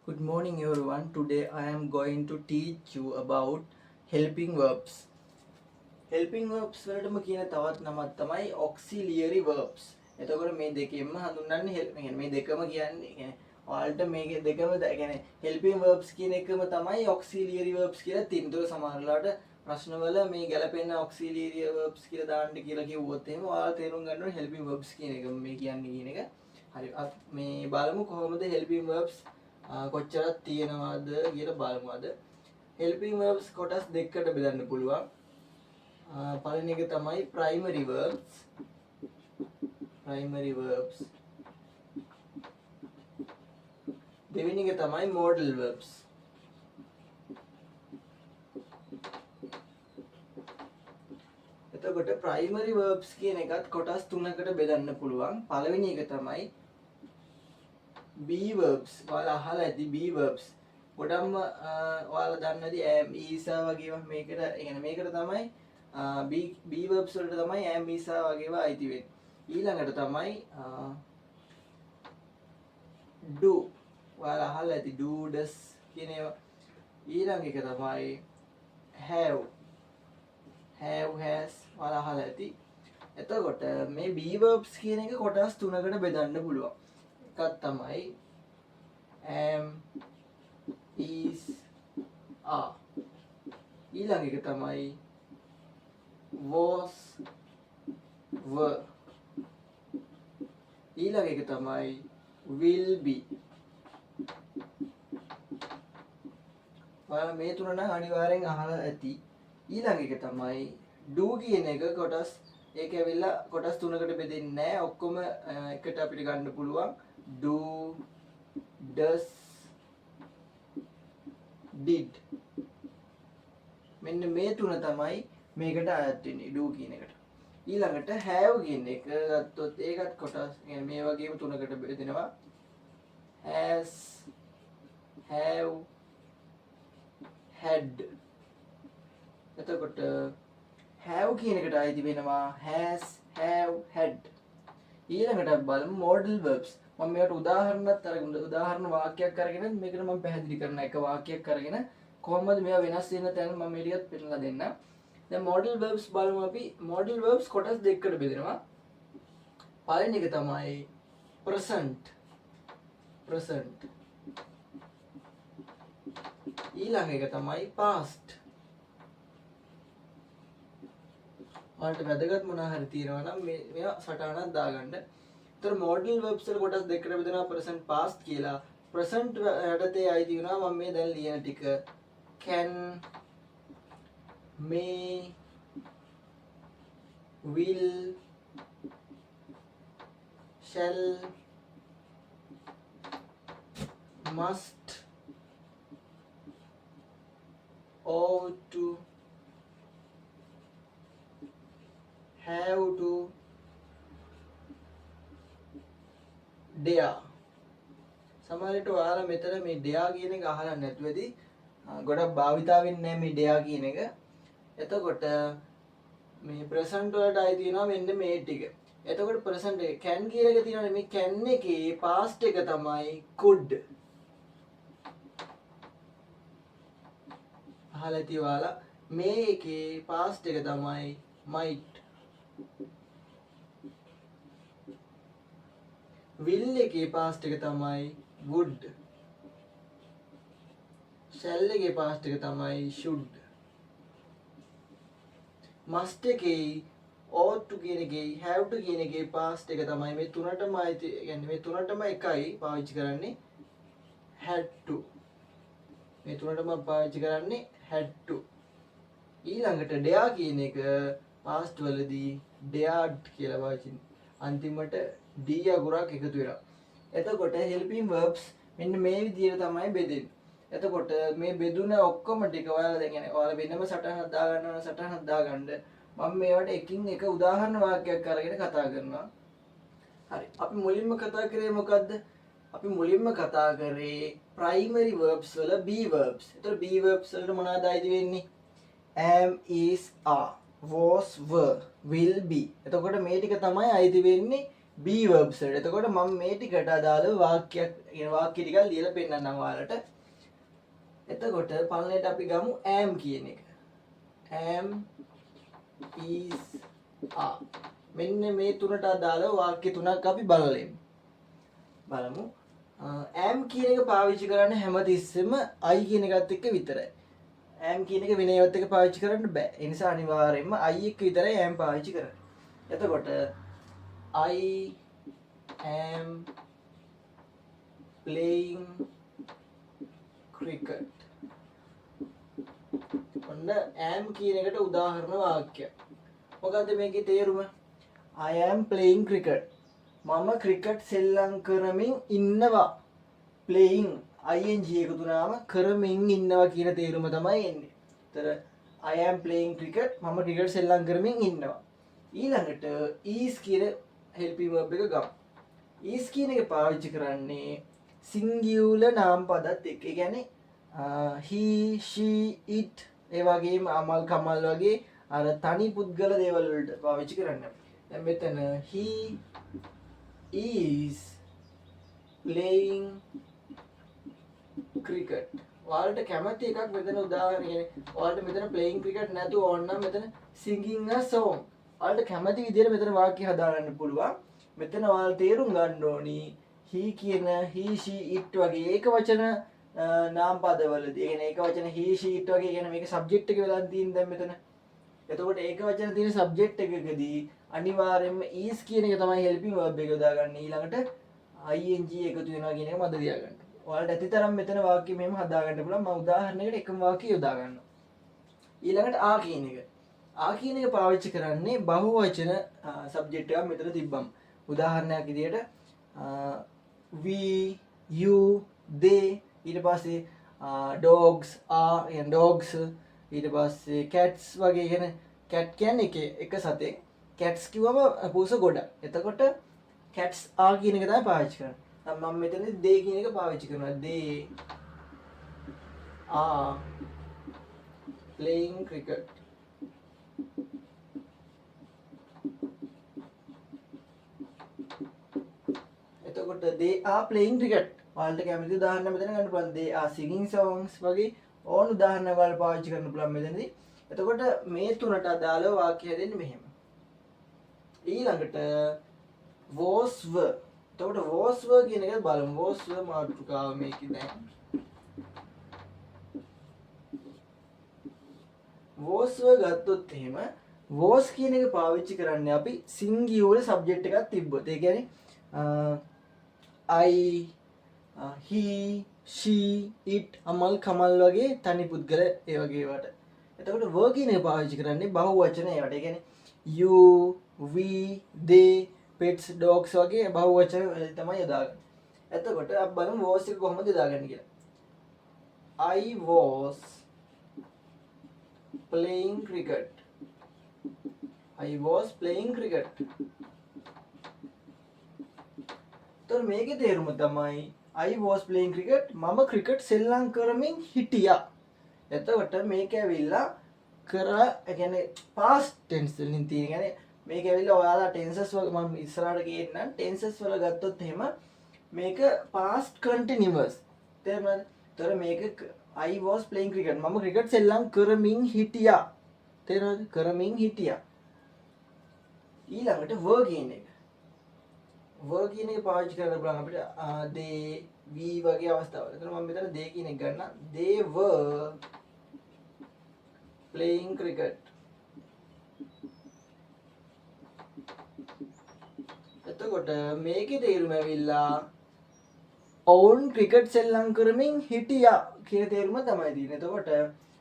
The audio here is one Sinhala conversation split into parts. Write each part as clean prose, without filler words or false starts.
Good morning everyone. Today I am going to teach you about helping verbs. Helping verbs වලටම කියන තවත් නමක් තමයි auxiliary verbs. එතකොට මේ දෙකෙන්ම හඳුන්වන්නේ help. මේ දෙකම කියන්නේ ඔයාලට මේක දෙකම කියන්නේ helping verbs කියන එකම තමයි auxiliary verbs කියලා තින්තර සමහරලාට ප්‍රශ්නවල මේ ගැලපෙන auxiliary verbs කියලා දාන්න කියලා කිව්වොත් එහෙම ඔයාලා තේරුම් ගන්න ඕනේ helping verbs කියන එක මේ කියන්නේ කියන එක. හරි. මේ බලමු කොහොමද helping verbs කොච්චරක් තියෙනවද කියලා බලමු අද. helping verbs කොටස් දෙකකට බෙදන්න පුළුවන්. පළවෙනි එක තමයි primary verbs. දෙවෙනි එක තමයි modal verbs. එතකොට primary verbs කියන එකත් කොටස් තුනකට බෙදන්න පුළුවන්. පළවෙනි එක තමයි B verbs. ඔයාලා අහලා ඇති B verbs. ගොඩක්ම ඔයාලා දන්නේ නැති am is වගේ මේකට يعني මේකට තමයි B verbs වලට තමයි am is වගේව අයිති වෙන්නේ. ඊළඟට තමයි do. ඔයාලා අහලා ඇති do does කියන ඒවා. ඊළඟ එක තමයි have has ඔයාලා අහලා ඇති. එතකොට මේ B verbs කියන එක කොටස් තුනකට බෙදන්න පුළුවන්. එකක් තමයි am is are. ඊළඟ එක තමයි was were. ඊළඟ එක තමයි will be. ඔයාලා මේ තුන නම් අනිවාර්යෙන් අහලා ඇති. ඊළඟ එක තමයි do කියන එක කොටස් ඒක ඇවිල්ලා කොටස් තුනකට බෙදෙන්නේ නැහැ. ඔක්කොම එකට අපිට ගන්න පුළුවන්. do does did. මෙන්න මේ තුන තමයි මේකට අයත් වෙන්නේ do කියන එකට. ඊළඟට have කියන එක ගත්තොත් ඒකත් කොටස් මේ වගේම තුනකට බෙදෙනවා. has have had. එතකොට have කියන එකට අයිති වෙනවා has have had. ඊළඟට බලමු modal verbs. මම මේකට උදාහරණයක් අරගෙන උදාහරණ වාක්‍යයක් අරගෙන මේකට මම පැහැදිලි කරන එක වාක්‍යයක් අරගෙන කොහොමද මේවා වෙනස් වෙන තැන මම මේ ටිකත් පෙන්නලා දෙන්නම්. දැන් modal verbs බලමු අපි. modal verbs කොටස් දෙකකට බෙදෙනවා. පළවෙනි එක තමයි present. ඊළඟ එක තමයි past. ඔයාලට වැදගත් මොනවා හරි තියෙනවා නම් මේවා සටහනක් දාගන්න. ඒතර modal verbs වල කොටස් දෙකකට බෙදෙනවා present past කියලා. present යටතේ අයිති වෙනවා මම මේ දැන් ලියන ටික can may will shall must ought to have to dare. සමහරවිට ඔයාලා මෙතන මේ dare කියන එක අහලා නැතුවදී ගොඩක් භාවිතා වෙන්නේ නැහැ මේ dare කියන එක. එතකොට මේ present වලට අයිති වෙනවා මෙන්න මේ ටික. එතකොට present එක can කියන එක තියෙනවානේ මේ can එකේ past එක තමයි could. අහලා ඇති ඔයාලා මේ එකේ past එක තමයි might. will එකේ past එක තමයි would. shall එකේ past එක තමයි should. must එකේ ought to කියන එකේ have to කියන එකේ past එක තමයි මේ තුනටම අයිති කියන්නේ මේ තුනටම එකයි පාවිච්චි කරන්නේ had to. මේ තුනටම පාවිච්චි කරන්නේ had to. ඊළඟට dare කියන එක past වලදී dared කියලා පාවිච්චි අන්තිමට d අකුරක් එකතු වෙනවා. එතකොට helping verbs මෙන්න මේ විදිහට තමයි බෙදෙන්නේ. එතකොට මේ බෙදුන ඔක්කොම ටික ඔයාලා දැන් يعني ඔයාලා වෙනම සටහනක් දාගන්න ඕන සටහනක් දාගන්න මම මේවට එකින් එක උදාහරණ වාක්‍යයක් අරගෙන කතා කරනවා. හරි. අපි මුලින්ම කතා කරේ මොකද්ද? අපි මුලින්ම කතා කරේ primary verbs වල B verbs. එතකොට B verbs වලට මොනවද අයිති වෙන්නේ? am is are was were will be. එතකොට මේ ටික තමයි අයිති වෙන්නේ be verbs වලට. එතකොට මම මේ ටිකට අදාළව වාක්‍ය ටිකක් ලියලා පෙන්නන්නම් ඔයාලට. එතකොට පළවෙනිට අපි ගමු am කියන එක. am is are. මෙන්න මේ තුනට අදාළව වාක්‍ය තුනක් අපි බලමු. am කියන එක පාවිච්චි කරන්නේ හැමතිස්සෙම I කියන එකත් එක්ක විතරයි. am කියන එක වෙන ඒවත් එක්ක පාවිච්චි කරන්න බෑ. ඒ නිසා අනිවාර්යයෙන්ම I එක්ක විතරයි am පාවිච්චි කරන්නේ. එතකොට I am playing cricket. ඔන්න am කියන එකට උදාහරණ වාක්‍යයක්. මොකද්ද මේකේ තේරුම? I am playing cricket. මම ක්‍රිකට් සෙල්ලම් කරමින් ඉන්නවා. playing ing එකතු වුණාම කරමින් ඉන්නවා කියන තේරුම තමයි එන්නේ. ඒතර I am playing cricket මම ක්‍රිකට් සෙල්ලම් කරමින් ඉන්නවා. ඊළඟට is කියන helping verb එක ගමු. is කියන එක පාවිච්චි කරන්නේ singular නාම පදත් එක්ක. ඒ කියන්නේ he she it ඒ වගේම අමල් කමල් වගේ අර තනි පුද්ගල දේවල් වලට පාවිච්චි කරන්නේ. දැන් මෙතන he is playing cricket. ඔයාලට කැමති එකක් මෙතන උදාහරණ කියන්නේ ඔයාලට මෙතන playing cricket නැතුව ඕන නම් මෙතන singing a song. ඔයාලට කැමති විදිහට මෙතන වාක්‍ය හදාගන්න පුළුවන්. මෙතන ඔයාලා තේරුම් ගන්න ඕනි he කියන he she it වගේ ඒක වචන නාම පදවලදී. ඒ කියන්නේ ඒක වචන he she it වගේ කියන මේක subject එක වෙලා තියෙන දැන් මෙතන. එතකොට ඒක වචන තියෙන subject එකකදී අනිවාර්යයෙන්ම is කියන එක තමයි helping verb එක යොදාගන්නේ. ඊළඟට ing එකතු වෙනවා කියන එක මතක තියාගන්න. ඔයාලට ඇතිතරම් මෙතන වාක්‍ය මෙහෙම හදාගන්න පුළුවන්. මම උදාහරණයකට එකම වාක්‍ය යොදා ගන්නවා. ඊළඟට ආ කියන එක. ආ කියන එක පාවිච්චි කරන්නේ බහුවචන subject එකක් මෙතන තිබ්බම. උදාහරණයක් විදියට we you they ඊට පස්සේ dogs are and dogs ඊට පස්සේ cats වගේ කියන cat කියන්නේ එක සතෙක්. cats කිව්වම පූස ගොඩක්. එතකොට cats are කියන එක තමයි පාවිච්චි කරන්නේ. මම මෙතනදී they කියන එක පාවිච්චි කරනවා. they are playing cricket. එතකොට they are playing cricket. ඔයාලට කැමති උදාහරණ මෙතන ගන්න පුළුවන්. they are singing songs වගේ ඕන උදාහරණ ඔයාලා පාවිච්චි කරන්න පුළුවන් මෙතනදී. එතකොට මේ තුනට අදාළව වාක්‍ය හැදෙන්නේ මෙහෙම. ඊළඟට was were. එතකොට was were කියන එක බලමු. was were මාතෘකාව මේකේ දැන්. was were ගත්තොත් එහෙම was කියන එක පාවිච්චි කරන්නේ අපි singular subject එකක් තිබ්බොත්. ඒ කියන්නේ I he she it Amal Kamal වගේ තනි පුද්ගල ඒ වගේ ඒවාට. එතකොට were කියන එක පාවිච්චි කරන්නේ බහුවචන ඒවාට. ඒ කියන්නේ you we they pets dogs වගේ බහුවචන තමයි යොදාගන්නේ. එතකොට අපි බලමු was එක කොහොමද යොදාගන්නේ කියලා. I was playing cricket. I was playing cricket. तर මේකේ තේරුම තමයි I was playing cricket මම ක්‍රිකට් සෙල්ලම් කරමින් හිටියා. එතකොට මේක ඇවිල්ලා කරා ඒ කියන්නේ past tense වලින් තියෙන. يعني මේක ඇවිල්ලා ඔයාලා tenses වල මම ඉස්සරහට ගේන්නම්. tenses වල ගත්තොත් එහෙම මේක past continuous. තේරුණාද? ඒතර මේක I was playing cricket මම ක්‍රිකට් සෙල්ලම් කරමින් හිටියා. තේරුණාද? කරමින් හිටියා. ඊළඟට were කියන එක. were කියන එක පාවිච්චි කරන්න පුළුවන් අපිට they we වගේ අවස්ථාවල. එතන මම මෙතන they කියන එක ගන්න. they were playing cricket. එතකොට මේකේ තේරුම ඇවිල්ලා ඔවුන් ක්‍රිකට් සෙල්ලම් කරමින් හිටියා කියන තේරුම තමයි තියෙන්නේ. එතකොට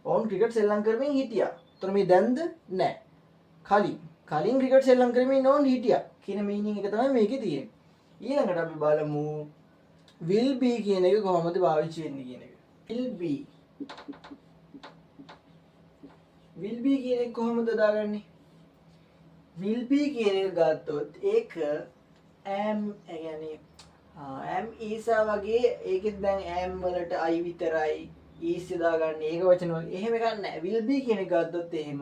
ඔවුන් ක්‍රිකට් සෙල්ලම් කරමින් හිටියා. එතන මේ දැන්ද නැහැ. කලින් ක්‍රිකට් සෙල්ලම් කරමින් ඔවුන් හිටියා කියන මීනින් එක තමයි මේකේ තියෙන්නේ. ඊළඟට අපි බලමු will be කියන එක කොහොමද පාවිච්චි වෙන්නේ කියන එක. will be කියන එක කොහොමද දාගන්නේ? will be කියන එක ගත්තොත් ඒක am يعني am is වගේ ඒකෙත් දැන් am වලට I විතරයි is දාගන්නේ. ඒක වචන වල එහෙම එකක් නැහැ. will be කියන එක ගත්තොත් එහෙම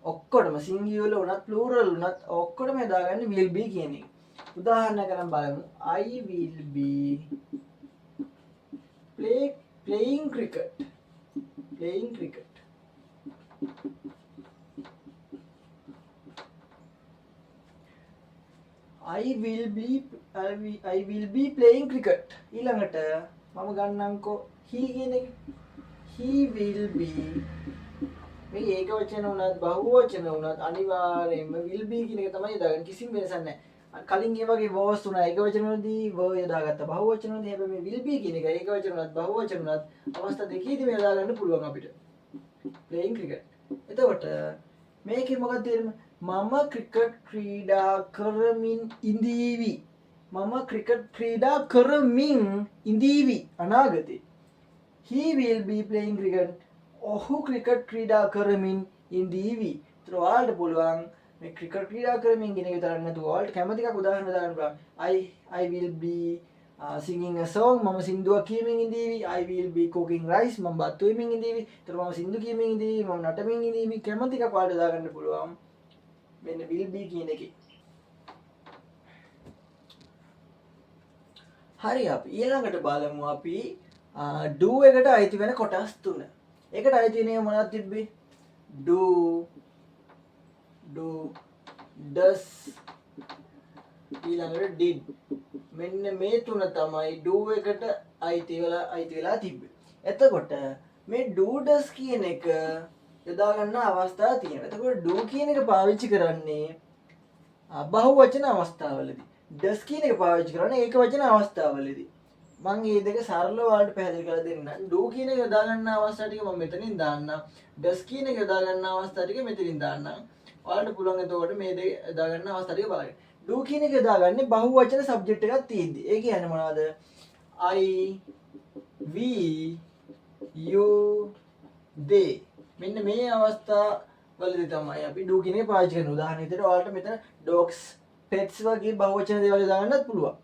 ඔක්කොටම singular උනත් plural උනත් ඔක්කොටම දාගන්නේ will be කියන එක. උදාහරණයක් ගන්න බලමු. I will be playing cricket. Playing cricket. I will be playing cricket. ඊළඟට මම ගන්නම්කෝ he කියන එක. He will be මේ ඒක වචන උනත් බහුව වචන උනත් අනිවාර්යයෙන්ම will be කියන එක තමයි දාගන්න. කිසිම වෙනසක් නැහැ. කලින් ඒ වගේ was තුනයි ඒක වචන වලදී were යදාගත්තා. බහුව වචන වලදී හැබැයි මේ will be කියන එක ඒක වචන උනත් බහුව වචන උනත් අවස්ථා දෙකේදී මේ යදා ගන්න පුළුවන් අපිට. playing cricket. එතකොට මේකේ මොකක්ද තේරුම? මම ක්‍රිකට් ක්‍රීඩා කරමින් ඉඳීවි. මම ක්‍රිකට් ක්‍රීඩා කරමින් ඉඳීවි අනාගතේ. He will be playing cricket. ඔහු ක්‍රිකට් ක්‍රීඩා කරමින් ඉඳීවි. ඒතර ඔයාලට පුළුවන් මේ ක්‍රිකට් ක්‍රීඩා කරමින් කියන එක විතරක් නැතුව ඔයාලට කැමති එකක් උදාහරණ දාන්න පුළුවන්. I will be singing a song. මම සින්දුවක් කියමින් ඉඳීවි. I will be cooking rice. මම බත් වෙමින් ඉඳීවි. ඒතර මම සින්දු කියමින් ඉඳීවි. මම නටමින් ඉඳීවි. කැමති එකක් ඔයාලට දාගන්න පුළුවන්. මෙන්න will be කියන එකේ. හරි අපි ඊළඟට බලමු අපි do එකට අයිති වෙන කොටස් තුන. ඒකට අයිති වෙන මොනවද තිබ්බේ? do does ඊළඟට did. මෙන්න මේ තුන තමයි do එකට අයිති වෙලා තිබ්බේ. එතකොට මේ do does කියන එක යොදා ගන්න අවස්ථා තියෙනවා. එතකොට do කියන එක පාවිච්චි කරන්නේ බහුවචන අවස්ථාවලදී. does කියන එක පාවිච්චි කරන්නේ ඒක වචන අවස්ථාවලදී. මම මේ දෙක සරලව ඔයාලට පැහැදිලි කරලා දෙන්නම්. do කියන එක යොදා ගන්න අවස්ථා ටික මම මෙතනින් දාන්නම්. does කියන එක යොදා ගන්න අවස්ථා ටික මෙතනින් දාන්නම්. ඔයාලට පුළුවන් එතකොට මේ දෙක යොදා ගන්න අවස්ථා ටික බලන්න. do කියන එක යොදාගන්නේ බහුවචන සබ්ජෙක්ට් එකක් තියෙද්දි. ඒ කියන්නේ මොනවද? I, we, you, they. මෙන්න මේ අවස්ථා වලදී තමයි අපි do කියන එක පාවිච්චි කරන. උදාහරණ විදිහට ඔයාලට මෙතන dogs, pets වගේ බහුවචන දේවල් යොදා ගන්නත් පුළුවන්.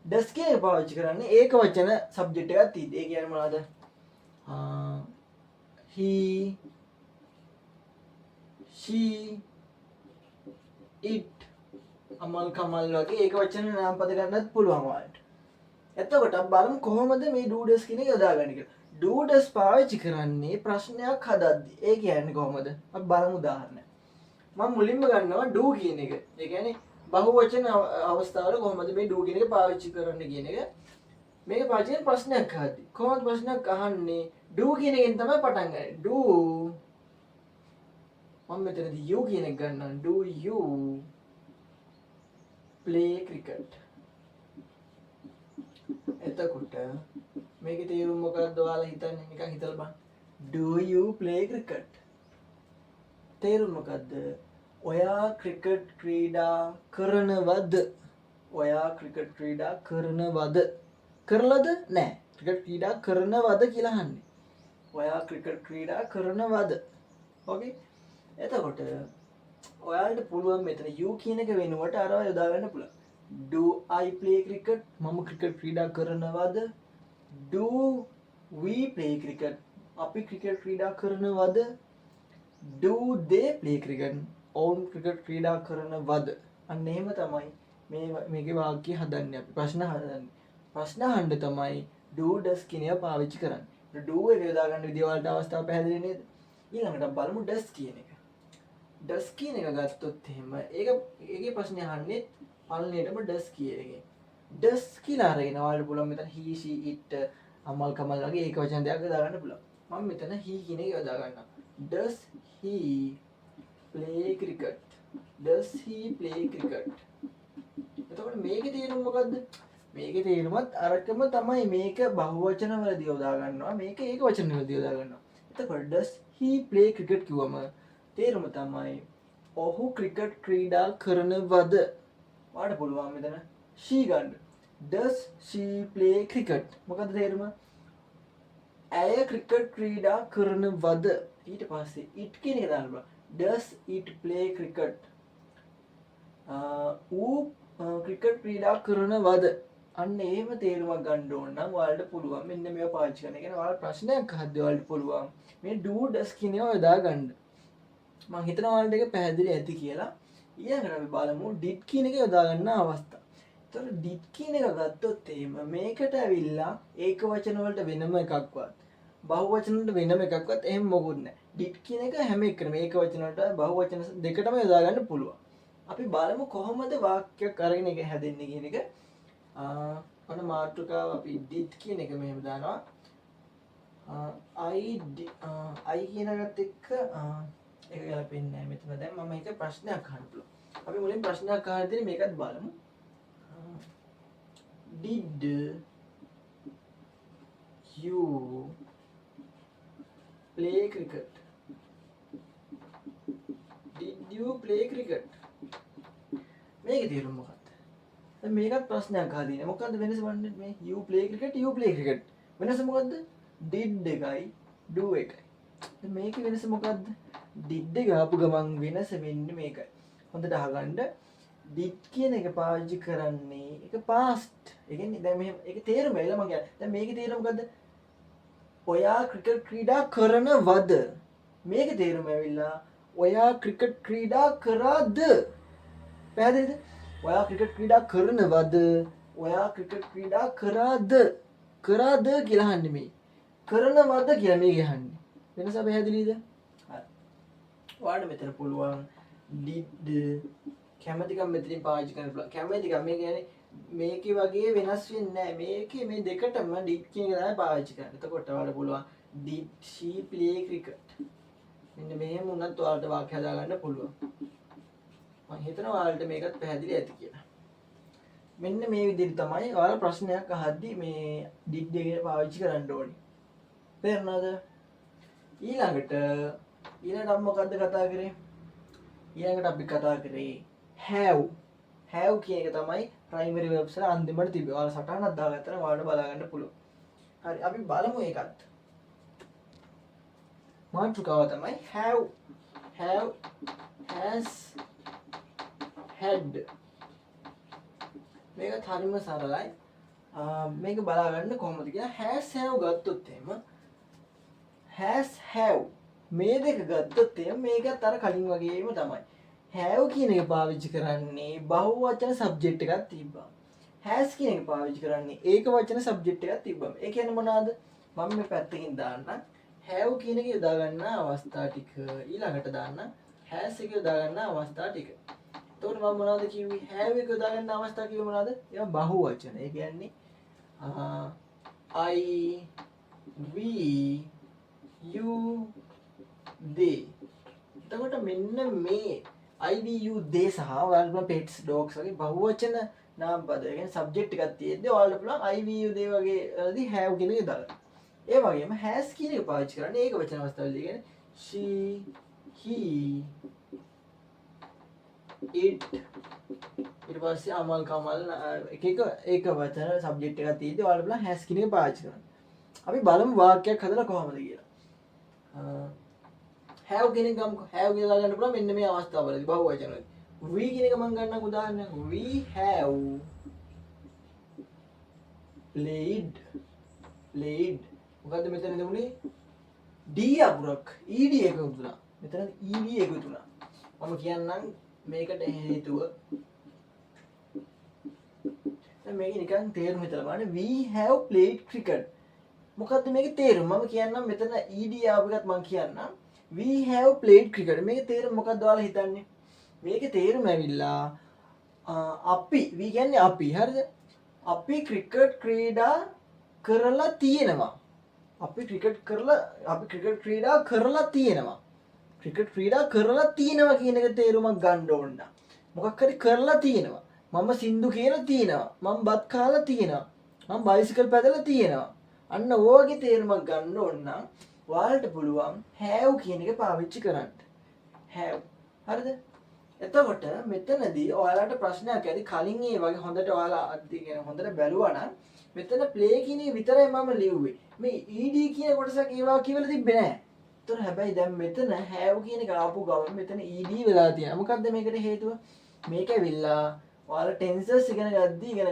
does කියන එක පාවිච්චි කරන්නේ ඒක වචන සබ්ජෙක්ට් එකක් තියෙද්දි. ඒ කියන්නේ මොනවද? he, she, it, Amal Kamal වගේ ඒක වචන නාම පද ගන්නත් පුළුවන් ඔයාලට. එතකොට බලමු කොහොමද මේ do does කියන එක යොදාගන්නේ කියලා. do does පාවිච්චි කරන්නේ ප්‍රශ්නයක් හදද්දී. ඒ කියන්නේ කොහොමද? අපි බලමු උදාහරණයක්. මම මුලින්ම ගන්නවා do කියන එක. ඒ කියන්නේ බහුවචන අවස්ථාවල කොහොමද මේ do කියන එක පාවිච්චි කරන්න කියන එක. මේක පාවිච්චි කරන ප්‍රශ්නයක් අහද්දී. කොහොමද ප්‍රශ්නයක් අහන්නේ? do කියන එකෙන් තමයි පටන් ගන්නේ. do මම මෙතනදී you කියන එක ගන්නවා. do you play cricket? එතකොට මේකේ තේරුම මොකක්ද ඔයාලා හිතන්නේ? නිකන් හිතලා බලන්න. do you play cricket? තේරුම මොකද්ද? ඔයා ක්‍රිකට් ක්‍රීඩා කරනවද? ඔයා ක්‍රිකට් ක්‍රීඩා කරනවද? කරලාද? නැහැ. ක්‍රිකට් ක්‍රීඩා කරනවද කියලා අහන්නේ. ඔයා ක්‍රිකට් ක්‍රීඩා කරනවද? ඕකේ. එතකොට ඔයාලට පුළුවන් මෙතන you කියන එක වෙනුවට අරව යොදා ගන්න පුළුවන්. do I play cricket? මම ක්‍රිකට් ක්‍රීඩා කරනවද? do we play cricket? අපි ක්‍රිකට් ක්‍රීඩා කරනවද? do they play cricket? ඔවුන් ක්‍රිකට් ක්‍රීඩා කරනවද? අන්න එහෙම තමයි මේකේ වාක්‍ය හදන්නේ අපි. ප්‍රශ්න හදන්නේ. ප්‍රශ්න අහන්න තමයි do does කියන එක පාවිච්චි කරන්නේ. do එක යොදා ගන්න විදිය වලට අවස්ථාව පැහැදිලි නේද? ඊළඟට බලමු does කියන එක. does කියන එක ගත්තොත් එහෙම ඒකේ ප්‍රශ්නේ අහන්නේ පළවෙනියටම does කියන එකෙන්. does කියලා අරගෙන ඔයාලට පුළුවන් මෙතන he, she, it, Amal Kamal වගේ ඒක වචන දෙයක් දාගන්න පුළුවන්. මම මෙතන he කියන එක යොදා ගන්නවා. does he play cricket? does he play cricket? එතකොට මේකේ තේරුම මොකද්ද? මේකේ තේරුමත් අරකම තමයි. මේක බහුවචන වලදී යොදා ගන්නවා. මේක ඒක වචන වලදී යොදා ගන්නවා. එතකොට does he play cricket කිව්වම තේරුම තමයි ඔහු ක්‍රිකට් ක්‍රීඩා කරනවද? ඔයාලට පුළුවන් මෙතන she ගන්න. does she play cricket? මොකද්ද තේරුම? ඇය ක්‍රිකට් ක්‍රීඩා කරනවද? ඊට පස්සේ it කියන එක දාන්න පුළුවන්. does it play cricket? ඌ ක්‍රිකට් ක්‍රීඩා කරනවද? අන්න එහෙම තේරුමක් ගන්න ඕන නම් ඔයාලට පුළුවන් මෙන්න මේවා පාවිච්චි කරන්න. ඒ කියන්නේ ඔයාලා ප්‍රශ්නයක් අහද්දී ඔයාලට පුළුවන් මේ do does කියන ඒවා යොදා ගන්න. මම හිතනවා ඔයාලට ඒක පැහැදිලි ඇති කියලා. ඊළඟට අපි බලමු did කියන එක යොදා ගන්න අවස්ථා. තොර ඩිට් කියන එක ගත්තොත් එහෙම මේකට ඇවිල්ලා ඒක වචන වලට වෙනම එකක්වත් බහු වචන වලට වෙනම එකක්වත් එහෙම මොකුත් නැහැ. ඩිට් කියන එක හැම එකටම ඒක වචන වලට බහු වචන දෙකටම යොදා ගන්න පුළුවන්. අපි බලමු කොහොමද වාක්‍යයක් අරගෙන ඒක හැදෙන්නේ කියන එක. ඔන්න මාතෘකාව අපි ඩිට් කියන එක මෙහෙම දානවා. I කියන එකත් එක්ක ඒක ගැලපෙන්නේ නැහැ මෙතන. දැන් මම එක ප්‍රශ්නයක් අහන්න පුළුවන්. අපි මුලින් ප්‍රශ්නයක් අහද්දී මේකත් බලමු. Did you play cricket? Did you play cricket? මේකේ තේරුම මොකක්ද? දැන් මේකත් ප්‍රශ්නයක් අහදිනේ. මොකක්ද වෙනස වන්නේ මේ you play cricket වෙනස මොකද්ද? did එකයි do එකයි. දැන් මේකේ වෙනස මොකද්ද? did එක ආපු ගමන් වෙනස වෙන්නේ මේකයි. හොඳට අහගන්න. did කියන එක පාවිච්චි කරන්නේ ඒක past. ඒ කියන්නේ දැන් මෙහෙම ඒක තේරුම එලා මම කියන්නේ. දැන් මේකේ තේරුම මොකද්ද? ඔයා ක්‍රිකට් ක්‍රීඩා කරනවද? මේකේ තේරුම ඇවිල්ලා ඔයා ක්‍රිකට් ක්‍රීඩා කරාද? පැහැදිලිද? ඔයා ක්‍රිකට් ක්‍රීඩා කරනවද? ඔයා ක්‍රිකට් ක්‍රීඩා කරාද? කරාද කියලා අහන්නේ මේ. කරනවද කියලා මේක අහන්නේ. වෙනස පැහැදිලිද? හරි. ඔයාලට මෙතන පුළුවන් did කැමැතිකම් මෙතනින් පාවිච්චි කරන්න පුළුවන්. කැමැතිකම් මේ කියන්නේ මේකේ වගේ වෙනස් වෙන්නේ නැහැ. මේකේ මේ දෙකටම did කියන එක තමයි පාවිච්චි කරන්නේ. එතකොට ඔයාලට පුළුවන් did she play cricket? මෙන්න මෙහෙම වුණත් ඔයාලට වාක්‍ය හදාගන්න පුළුවන්. මම හිතනවා ඔයාලට මේකත් පැහැදිලි ඇති කියලා. මෙන්න මේ විදිහට තමයි ඔයාලා ප්‍රශ්නයක් අහද්දී මේ did එක පාවිච්චි කරන්න ඕනේ. තේරුණාද? ඊළඟට අපි මොකද්ද කතා කරේ? ඊළඟට අපි කතා කරේ have. have කියන එක තමයි primary verbs වල අන්තිමට තිබෙන්නේ. ඔයාලා සටහනක් දාගත්තා නම් ඔයාලට බලා ගන්න පුළුවන්. හරි අපි බලමු ඒකත්. මාතෘකාව තමයි have, has, had. මේක හරිම සරලයි. මේක බලා ගන්න කොහොමද කියලා has have ගත්තොත් එහෙම has have මේ දෙක ගත්තොත් එහෙම මේකත් අර කලින් වගේම තමයි. have කියන එක පාවිච්චි කරන්නේ බහු වචන සබ්ජෙක්ට් එකක් තිබ්බා. has කියන එක පාවිච්චි කරන්නේ ඒක වචන සබ්ජෙක්ට් එකක් තිබ්බම. ඒ කියන්නේ මොනවාද? මම මේ පැත්තකින් දාන්න have කියන එක යොදා ගන්න අවස්ථා ටික ඊළඟට දාන්න has එක යොදා ගන්න අවස්ථා ටික. එතකොට මම මොනවද කිව්වේ? have එක යොදා ගන්න අවස්ථා කිව්වේ මොනවද? ඒවා බහු වචන. ඒ කියන්නේ I, we, you, they. එතකොට මෙන්න මේ I, we, you, they සහ ඔයාලට pets, dogs වගේ බහු වචන නාම පද. ඒ කියන්නේ subject එකක් තියෙද්දි ඔයාලට පුළුවන් I, we, you, they වගේ වලදී have කියන එක යොදා ගන්න. ඒ වගේම has කියන එක පාවිච්චි කරන්නේ ඒක වචන අවස්ථාවලදී. කියන්නේ she, he, it. ඊට පස්සේ අමල් කමල් එක වචන සබ්ජෙක්ට් එකක් තියෙද්දි ඔයාලට පුළුවන් has කියන එක පාවිච්චි කරන්න. අපි බලමු වාක්‍යයක් හදලා කොහොමද කියලා. have කියන එක ගමු. have කියලා ගන්න පුළුවන් මෙන්න මේ අවස්ථාවවලදී බහුව වචන වලදී. we කියන එක මම ගන්නම් උදාහරණයක්. we have played. මොකද්ද මෙතන දෙමුනේ? d අකුරක් ed එකතු වුණා. මෙතන ed එකතු වුණා. මම කියන්නම් මේකට හේතුව. දැන් මේක නිකන් තේරුම හිතලා බලන්න. we have played cricket. මොකද්ද මේකේ තේරුම? මම කියන්නම් මෙතන ed ආපු එකත් මම කියන්නම්. we have played cricket. මේකේ තේරුම මොකද්ද ඔයාලා හිතන්නේ? මේකේ තේරුම ඇවිල්ලා අපි we කියන්නේ අපි හරිද? අපි ක්‍රිකට් ක්‍රීඩා කරලා තියෙනවා. අපි ක්‍රිකට් ක්‍රීඩා කරලා තියෙනවා. ක්‍රිකට් ක්‍රීඩා කරලා තියෙනවා කියන එක තේරුමක් ගන්න ඕන. මොකක් හරි කරලා තියෙනවා. මම සින්දු කියලා තියෙනවා. මම බත් කාලා තියෙනවා. මම බයිසිකල් පැදලා තියෙනවා. අන්න ඕවගේ තේරුමක් ගන්න ඕන නම් ඔයාලට පුළුවන් have කියන එක පාවිච්චි කරන්න. have. හරිද? එතකොට මෙතනදී ඔයාලට ප්‍රශ්නයක් ඇති. කලින් ඒ වගේ හොඳට ඔයාලා අධ්‍යයනය හොඳට බැලුවා නම් මෙතන play කියන එක විතරයි මම ලිව්වේ. මේ ed කියන කොටසක් ඒවා කියවලා තිබ්බේ නැහැ. ඒතර හැබැයි දැන් මෙතන have කියන එක ආපු ගමන් මෙතන ed වෙලා තියෙනවා. මොකද්ද මේකට හේතුව? මේක ඇවිල්ලා ඔයාලා tenses ඉගෙන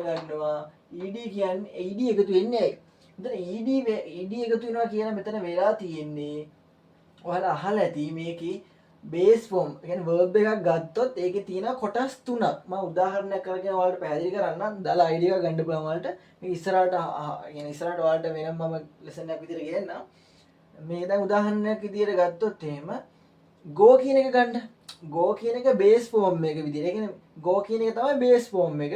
ගන්නවා. ed කියන්නේ ed එකතු වෙන්නේ ඇයි? මෙතන ed එකතු වෙනවා කියන මෙතන වෙලා තියෙන්නේ ඔයාලා අහලා ඇති මේකේ බේස් ෆෝම් කියන්නේ verb එකක් ගත්තොත් ඒකේ තියෙන කොටස් තුනක්. මම උදාහරණයක් කරගෙන ඔයාලට පැහැදිලි කරන්නම්. දාලා අයිඩියා එකක් ගන්න පුළුවන් ඔයාලට. මේක ඉස්සරහට يعني ඉස්සරහට ඔයාලට වෙනම මම ලෙසන් එකක් විදිහට ගේන්නම්. මේ දැන් උදාහරණයක් විදිහට ගත්තොත් එහෙම go කියන එක ගන්න. go කියන එක බේස් ෆෝම් එක විදිහට. ඒ කියන්නේ go කියන එක තමයි බේස් ෆෝම් එක.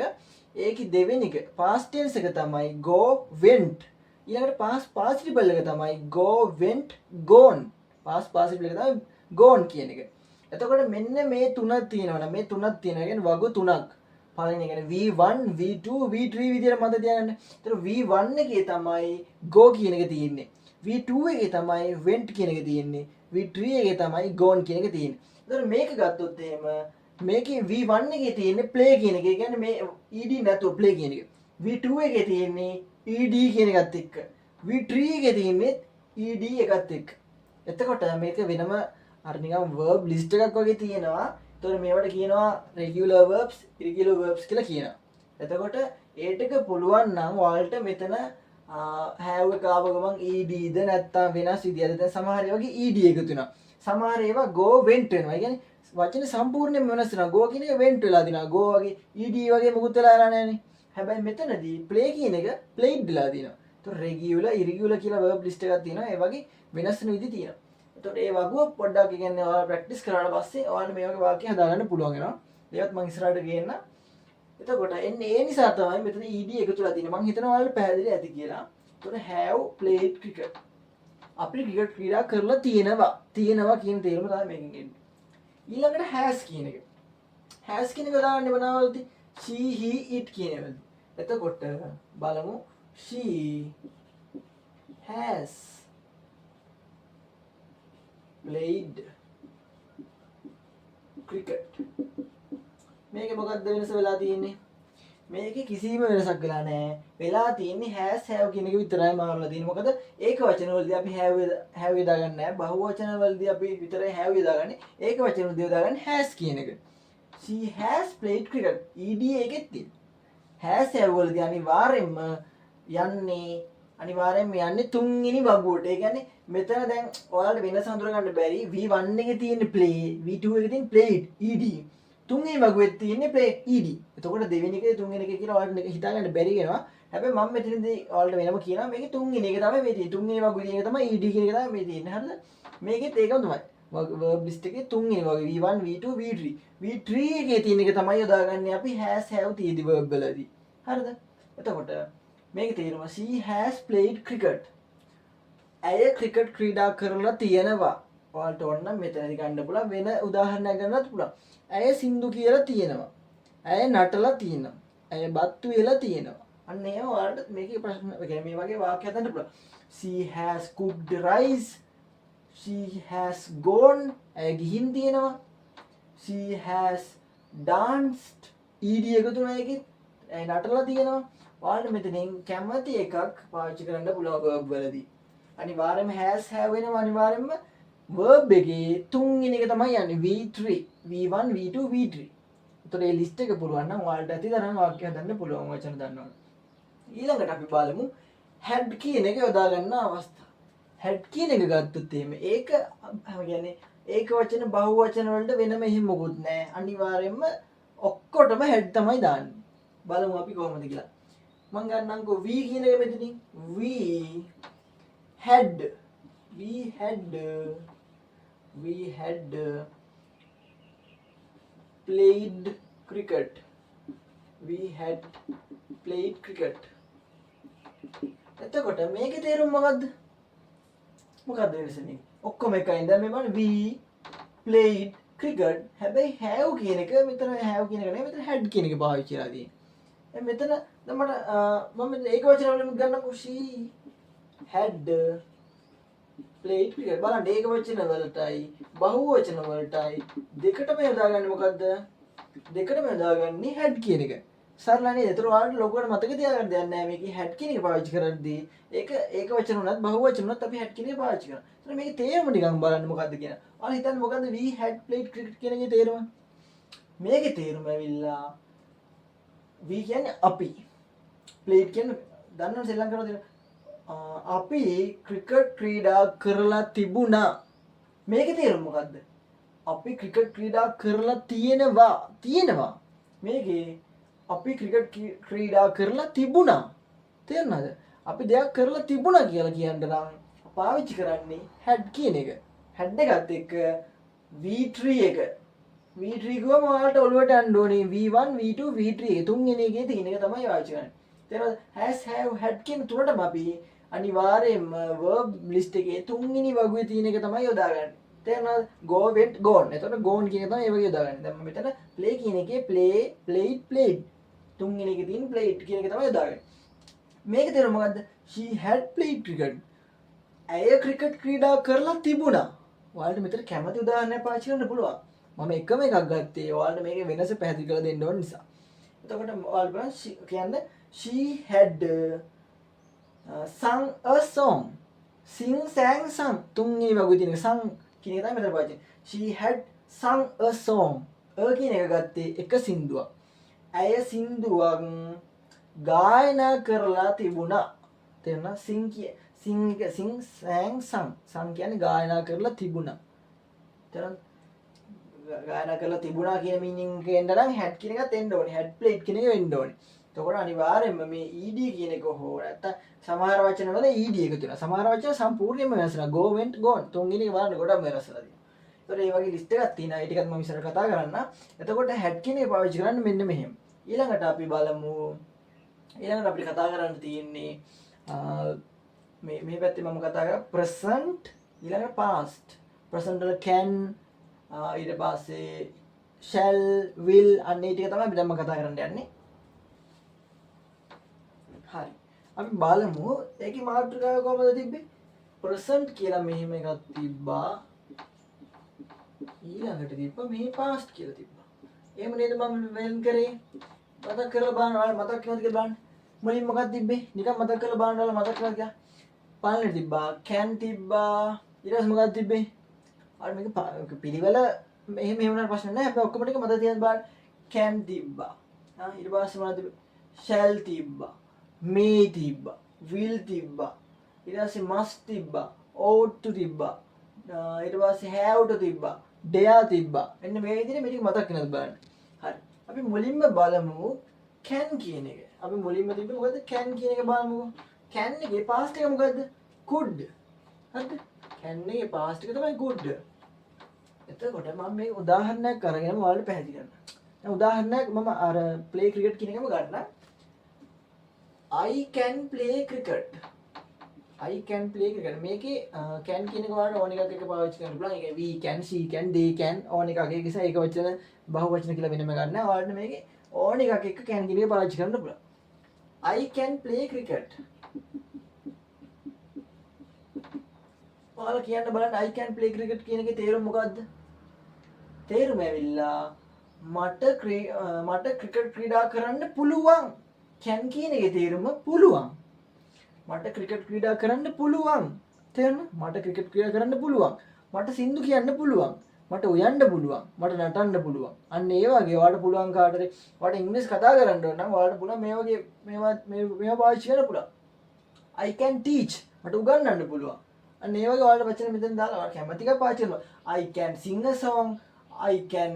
ඒකේ දෙවෙනි එක past tense එක තමයි go went. ඊළඟට past participle එක තමයි go went gone. past participle එක තමයි ගෝන් කියන එක. එතකොට මෙන්න මේ තුනක් තියෙනවනේ. මේ තුනක් තියෙනවා. කියන්නේ වගු තුනක්. පළවෙනි කියන්නේ V1, V2, V3 විදියට මත තියාගන්න. ඒතර V1 එකේ තමයි go කියන එක තියෙන්නේ. V2 එකේ තමයි went කියන එක තියෙන්නේ. V3 එකේ තමයි gone කියන එක තියෙන්නේ. ඒතර මේක ගත්තොත් එහෙම මේකේ V1 එකේ තියෙන්නේ play කියන එක. ඒ කියන්නේ මේ ed නැතුව play කියන එක. V2 එකේ තියෙන්නේ ed කියන එකත් එක්ක. V3 එකේ තියෙන්නේ ed එකත් එක්ක. එතකොට මේක වෙනම අර නිකන් verb list එකක් වගේ තියෙනවා. ඒතකොට මේවට කියනවා regular verbs, irregular verbs කියලා කියනවා. එතකොට ඒ ටික පුළුවන් නම් ඔයාලට මෙතන have එක ආව ගමන් ed ද නැත්තම් වෙනස් විදියද දැන් සමහර ඒවාගේ ed එකතු වෙනවා. සමහර ඒවා go went වෙනවා. ඒ කියන්නේ වචනේ සම්පූර්ණයෙන්ම වෙනස් වෙනවා. go කියන එක went වෙලා දිනවා. go වගේ ed වගේ මොකුත් වෙලා නැහැනේ. හැබැයි මෙතනදී play කියන එක played වෙලා දිනවා. ඒතකොට regular, irregular කියලා verb list එකක් තියෙනවා. ඒ වගේ වෙනස් වෙන විදි තියෙනවා. එතකොට ඒ වගුව පොඩ්ඩක් කියන්නේ ඔයාලා ප්‍රැක්ටිස් කරාට පස්සේ ඔයාලට මේ වගේ වාක්‍ය හදාගන්න පුළුවන් වෙනවා. ඒවත් මම ඉස්සරහට ගේන්න. එතකොට එන්නේ ඒ නිසා තමයි මෙතන ed එකතු වෙලා තියෙන්නේ. මම හිතනවා ඔයාලට පැහැදිලි ඇති කියලා. එතකොට have played cricket. අපි ක්‍රිකට් ක්‍රීඩා කරලා තියෙනවා කියන තේරුම තමයි මේකෙන් එන්නේ. ඊළඟට has කියන එක. has කියන එක දාන්නේ මොනවලද? she, he, it කියන ඒවාද. එතකොට බලමු she has played cricket. මේක මොකක්ද වෙනස වෙලා තියෙන්නේ? මේකේ කිසිම වෙනසක් වෙලා නැහැ. වෙලා තියෙන්නේ has have කියන එක විතරයි මාරලා තියෙන්නේ. මොකද ඒක වචන වලදී අපි have යදාගන්නේ නැහැ. බහුව වචන වලදී අපි විතරයි have යදාගන්නේ. ඒක වචන වලදී යදාගන්නේ has කියන එක. She has played cricket. ed එකෙත් තියෙනවා. has have වලදී අනිවාර්යෙන්ම යන්නේ තුන්වෙනි වගුවට. ඒ කියන්නේ මෙතන දැන් ඔයාලට වෙනස හඳුනගන්න බැරි V1 එකේ තියෙන play, V2 එකේ තියෙන played ed. තුන්වෙනි වගුවේ තියෙන්නේ play ed. එතකොට දෙවෙනි එකේ තුන්වෙනි එකේ කියලා ඔයාලට හිතාගන්න බැරි වෙනවා. හැබැයි මම මෙතනදී ඔයාලට වෙනම කියනවා මේකේ තුන්වෙනි එක තමයි මේ තියෙන්නේ. තුන්වෙනි වගුවේ තියෙන එක තමයි ed කියන එක තමයි මේ තියෙන්නේ. හරිද? මේකෙත් ඒකම තමයි. verb list එකේ තුන්වෙනි වගේ V1, V2, V3. V3 එකේ තියෙන එක තමයි යොදාගන්නේ අපි has have තියෙදි verb වලදී. හරිද? එතකොට මේක තේරුම she has played cricket. ඇය ක්‍රිකට් ක්‍රීඩා කරලා තියෙනවා. ඔයාලට ඕන නම් මෙතනදී ගන්න පුළුවන්. වෙන උදාහරණයක් ගන්නත් පුළුවන්. ඇය සින්දු කියලා තියෙනවා. ඇය නටලා තියෙනවා. ඇය බත්තු වෙලා තියෙනවා. අන්න ඒව ඔයාලට මේකේ ප්‍රශ්න මේ වගේ වාක්‍ය හදන්න පුළුවන්. she has cooked rice. she has gone. ඇය ගිහින් තියෙනවා. she has danced. ed එකතු වෙනවා ඒකෙත්. ඇය නටලා තියෙනවා. ඔයාලට මෙතනින් කැමති එකක් පාවිච්චි කරන්න පුළුවන් verb වලදී. අනිවාර්යයෙන්ම has have වෙනවා. අනිවාර්යයෙන්ම verb එකේ තුන්වෙනි එක තමයි යන්නේ V3, V1, V2, V3. ඒතකොට මේ ලිස්ට් එක පුළුවන් නම් ඔයාලට ඇති තරම් වාක්‍ය හදන්න පුළුවන් වචන දන්නවා. ඊළඟට අපි බලමු had කියන එක යොදා ගන්න අවස්ථා. had කියන එක ගත්තොත් එහෙම ඒක කියන්නේ ඒක වචන බහුව වචන වලට වෙනම එහෙම මොකුත් නැහැ. අනිවාර්යයෙන්ම ඔක්කොටම had තමයි දාන්නේ. බලමු අපි කොහොමද කියලා. මම ගන්නම්කෝ V කියන එක මෙතනින් we had played cricket. We had played cricket. එතකොට මේකේ තේරුම මොකද්ද? මොකද්ද වෙනසනේ? ඔක්කොම එකයි. දැන් මේ බලන්න we played cricket. හැබැයි have කියන එක මෙතන have කියන එක නෙවෙයි මෙතන had කියන එක පාවිච්චි කරලා තියෙන්නේ. මෙතන දැන් මම ඒක වචන වලින් ගන්නකො she had played cricket. බලන්න ඒක වචන වලටයි බහුව වචන වලටයි දෙකටම යොදාගන්නේ මොකද්ද? දෙකටම යොදාගන්නේ had කියන එක. සරලයි නේද? ඒතර ඔයාලට ලොකුවට මතක තියාගන්න දෙයක් නැහැ. මේකේ had කියන එක පාවිච්චි කරද්දී ඒක වචන උනත් බහුව වචන උනත් අපි had කියන එක පාවිච්චි කරනවා. ඒතර මේකේ තේරුම නිකන් බලන්න මොකද්ද කියන. ඔයාලා හිතන්නේ මොකද්ද we had played cricket කියන එකේ තේරුම? මේකේ තේරුම ඇවිල්ලා we කියන්නේ අපි. played කියන්නේ දන්නවද ශ්‍රී ලංකාවේ අපි ක්‍රිකට් ක්‍රීඩා කරලා තිබුණා. මේකේ තේරුම මොකද්ද? අපි ක්‍රිකට් ක්‍රීඩා කරලා තියෙනවා මේකේ අපි ක්‍රිකට් ක්‍රීඩා කරලා තිබුණා. තේරුණාද? අපි දෙයක් කරලා තිබුණා කියලා කියන්න නම් පාවිච්චි කරන්නේ had කියන එක. had එකත් එක්ක V3 එක. V3 ගුවම ඔයාලට ඔළුවට යන්න ඕනේ V1 V2 V3 එක තුන්වෙනි එකේ තියෙන එක තමයි පාවිච්චි කරන්නේ. තේරුණාද? has have had කියන තුනටම අපි අනිවාර්යයෙන්ම verb list එකේ තුන්වෙනි වගුවේ තියෙන එක තමයි යොදාගන්නේ. තේරුණාද? go went gone. එතකොට gone කියන එක තමයි ඒ වගේ යොදාගන්නේ. දැන් මම මෙතන play කියන එකේ play played played තුන්වෙනි එකේ තියෙන played කියන එක තමයි යොදාගන්නේ. මේක තේරුම මොකද්ද? she had played cricket. ඇය ක්‍රිකට් ක්‍රීඩා කරලා තිබුණා. ඔයාලට මෙතන කැමති උදාහරණයක් පාවිච්චි කරන්න පුළුවන්. මම එකම එකක් ගත්තේ ඔයාලට මේකේ වෙනස පැහැදිලි කරලා දෙන්න ඕන නිසා. එතකොට ඔයාලට බලන්න කියන්නේ she had sung a song. sing sang sung තුන්වෙනි වගේ තියෙන sung කියන එක තමයි මෙතන පාවිච්චි. she had sung a song. කියන එක ගත්තේ එක සින්දුවක්. ඇය සින්දුවක් ගායනා කරලා තිබුණා. තේරුණා? sing sang sang කියන්නේ ගායනා කරලා තිබුණා. තේරුණාද? ගායනා කරලා තිබුණා කියන මීනින්ග් එකෙන් නම් had කියන එකත් එන්න ඕනේ. had played කියන එක වෙන්න ඕනේ. එතකොට අනිවාර්යයෙන්ම මේ ed කියන එක හෝ නැත්තම් සමහර වචන වල ed එකතු වෙනවා. සමහර වචන සම්පූර්ණයෙන්ම වෙනස් වෙනවා. go went gone තුන්වෙනි එක බලන්න ගොඩක් වෙනස් වෙලා තියෙනවා. ඒතකොට මේ වගේ ලිස්ට් එකක් තියෙනවා. ඒ ටිකත් මම ඉස්සරහ කතා කරන්න. එතකොට had කියන එක පාවිච්චි කරන්න මෙන්න මෙහෙම. ඊළඟට අපි බලමු ඊළඟට අපිට කතා කරන්න තියෙන්නේ මේ පැත්තේ මම කතා කරා present ඊළඟට past. present වල can ඊට පස්සේ shall will අන්න ඒ ටික තමයි අපි දැන් කතා කරන්න යන්නේ. හරි. අපි බලමු ඒකේ මාතෘකාව කොහමද තිබ්බේ? present කියලා මෙහෙම එකක් තිබ්බා. ඊළඟට තිබ්බා මේ past කියලා තිබ්බා. එහෙම නේද මම වෙන් කරේ? මතක් කරලා බලන්න ඔයාලා මතක් වෙනවද කියලා බලන්න. මුලින් මොකක්ද තිබ්බේ? නිකන් මතක් කරලා බලන්න ඔයාලා මතක් කරලා කියලා. පළවෙනි තිබ්බා can තිබ්බා. ඊට පස්සේ මොකක්ද තිබ්බේ? අර මේක පිළිවෙල මෙහෙම වුණාට ප්‍රශ්න නැහැ. අපි ඔක්කොම ටික මතක තියන්න බලන්න. can තිබ්බා. ඊට පස්සේ මොනවද තිබ්බේ? shall තිබ්බා. may තිබ්බා. will තිබ්බා. ඊට පස්සේ must තිබ්බා. ought තිබ්බා. ඊට පස්සේ have to තිබ්බා. dare තිබ්බා. එන්න මේ විදිහට මේක මතක් වෙනවද බලන්න. හරි. අපි මුලින්ම බලමු can කියන එක. අපි මුලින්ම තිබ්බේ මොකද්ද? can කියන එක බලමුකෝ. can එකේ past එක මොකද්ද? could. හරිද? can එකේ past එක තමයි could. එතකොට මම මේ උදාහරණයක් අරගෙන ඔයාලට පැහැදිලි කරනවා. දැන් උදාහරණයක් මම අර play cricket කියන එකම ගන්නම්. I can play cricket. I can play cricket. මේකේ can කියන එක ඔයාලට ඕන එකක් එක පාවිච්චි කරන්න පුළුවන්. ඒක we can, she can, they can ඕන එකක් එක නිසා ඒක වචන බහුව වචන කියලා වෙනම ගන්න. ඔයාලට මේකේ ඕන එකක් එක can කියන එක පාවිච්චි කරන්න පුළුවන්. I can play cricket. ඔයාලා කියන්න බලන්න I can play cricket කියන එකේ තේරුම මොකද්ද? තේරුම ඇවිල්ලා මට ක්‍රිකට් ක්‍රීඩා කරන්න පුළුවන්. can කියන එකේ තේරුම පුළුවන්. මට ක්‍රිකට් ක්‍රීඩා කරන්න පුළුවන්. තේරුණා? මට ක්‍රිකට් ක්‍රීඩා කරන්න පුළුවන්. මට සින්දු කියන්න පුළුවන්. මට උයන්න පුළුවන්. මට නටන්න පුළුවන්. අන්න ඒ වගේ ඔයාලට පුළුවන් කාටද? ඔයාලට ඉංග්‍රීසි කතා කරන්න ඕන නම් ඔයාලට පුළුවන් මේ වගේ මේවා පාවිච්චි කරන්න පුළුවන්. I can teach. මට උගන්වන්න පුළුවන්. අන්න ඒ වගේ ඔයාලට වචන මෙතන දාලා ඔයාලා කැමති එකක් පාවිච්චි කරනවා. I can sing a song. I can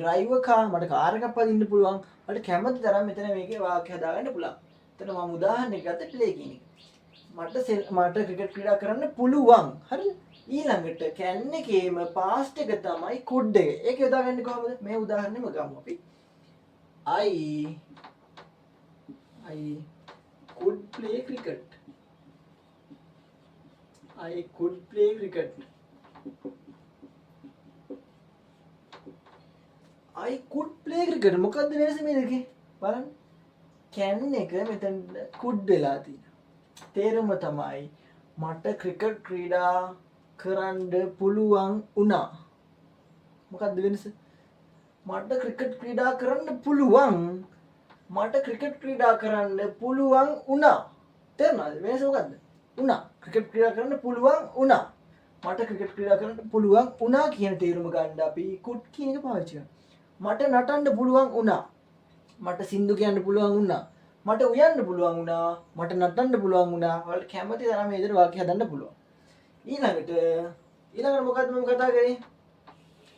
drive a car. මට කාර් එකක් පදින්න පුළුවන්. ඔයාලට කැමති තරම් මෙතන මේකේ වාක්‍ය හදාගන්න පුළුවන්. එතන මම උදාහරණයක් ගත්තා play කියන එක. මට ක්‍රිකට් ක්‍රීඩා කරන්න පුළුවන්. හරිද? ඊළඟට can එකේම past එක තමයි could එක. ඒක යොදාගන්නේ කොහොමද? මේ උදාහරණෙම ගමු අපි. I could play cricket. I could play cricket. I could play cricket. මොකද්ද වෙනස මේ දෙකේ? බලන්න. can එක මෙතන could වෙලා තියෙනවා. තේරුම තමයි මට ක්‍රිකට් ක්‍රීඩා කරන්න පුළුවන් වුණා. මොකද්ද වෙනස? මට ක්‍රිකට් ක්‍රීඩා කරන්න පුළුවන්. මට ක්‍රිකට් ක්‍රීඩා කරන්න පුළුවන් වුණා. තේරුණාද? වෙනස මොකද්ද? වුණා. ක්‍රිකට් ක්‍රීඩා කරන්න පුළුවන් වුණා. මට ක්‍රිකට් ක්‍රීඩා කරන්න පුළුවන් වුණා කියන තේරුම ගන්න අපි could කියන එක පාවිච්චි කරනවා. මට නටන්න පුළුවන් වුණා. මට සින්දු කියන්න පුළුවන් වුණා. මට උයන්න පුළුවන් වුණා. මට නටන්න පුළුවන් වුණා. ඔයාලට කැමති තරම් මේ විදිහට වාක්‍ය හදන්න පුළුවන්. ඊළඟට මොකද්ද මම කතා කරේ?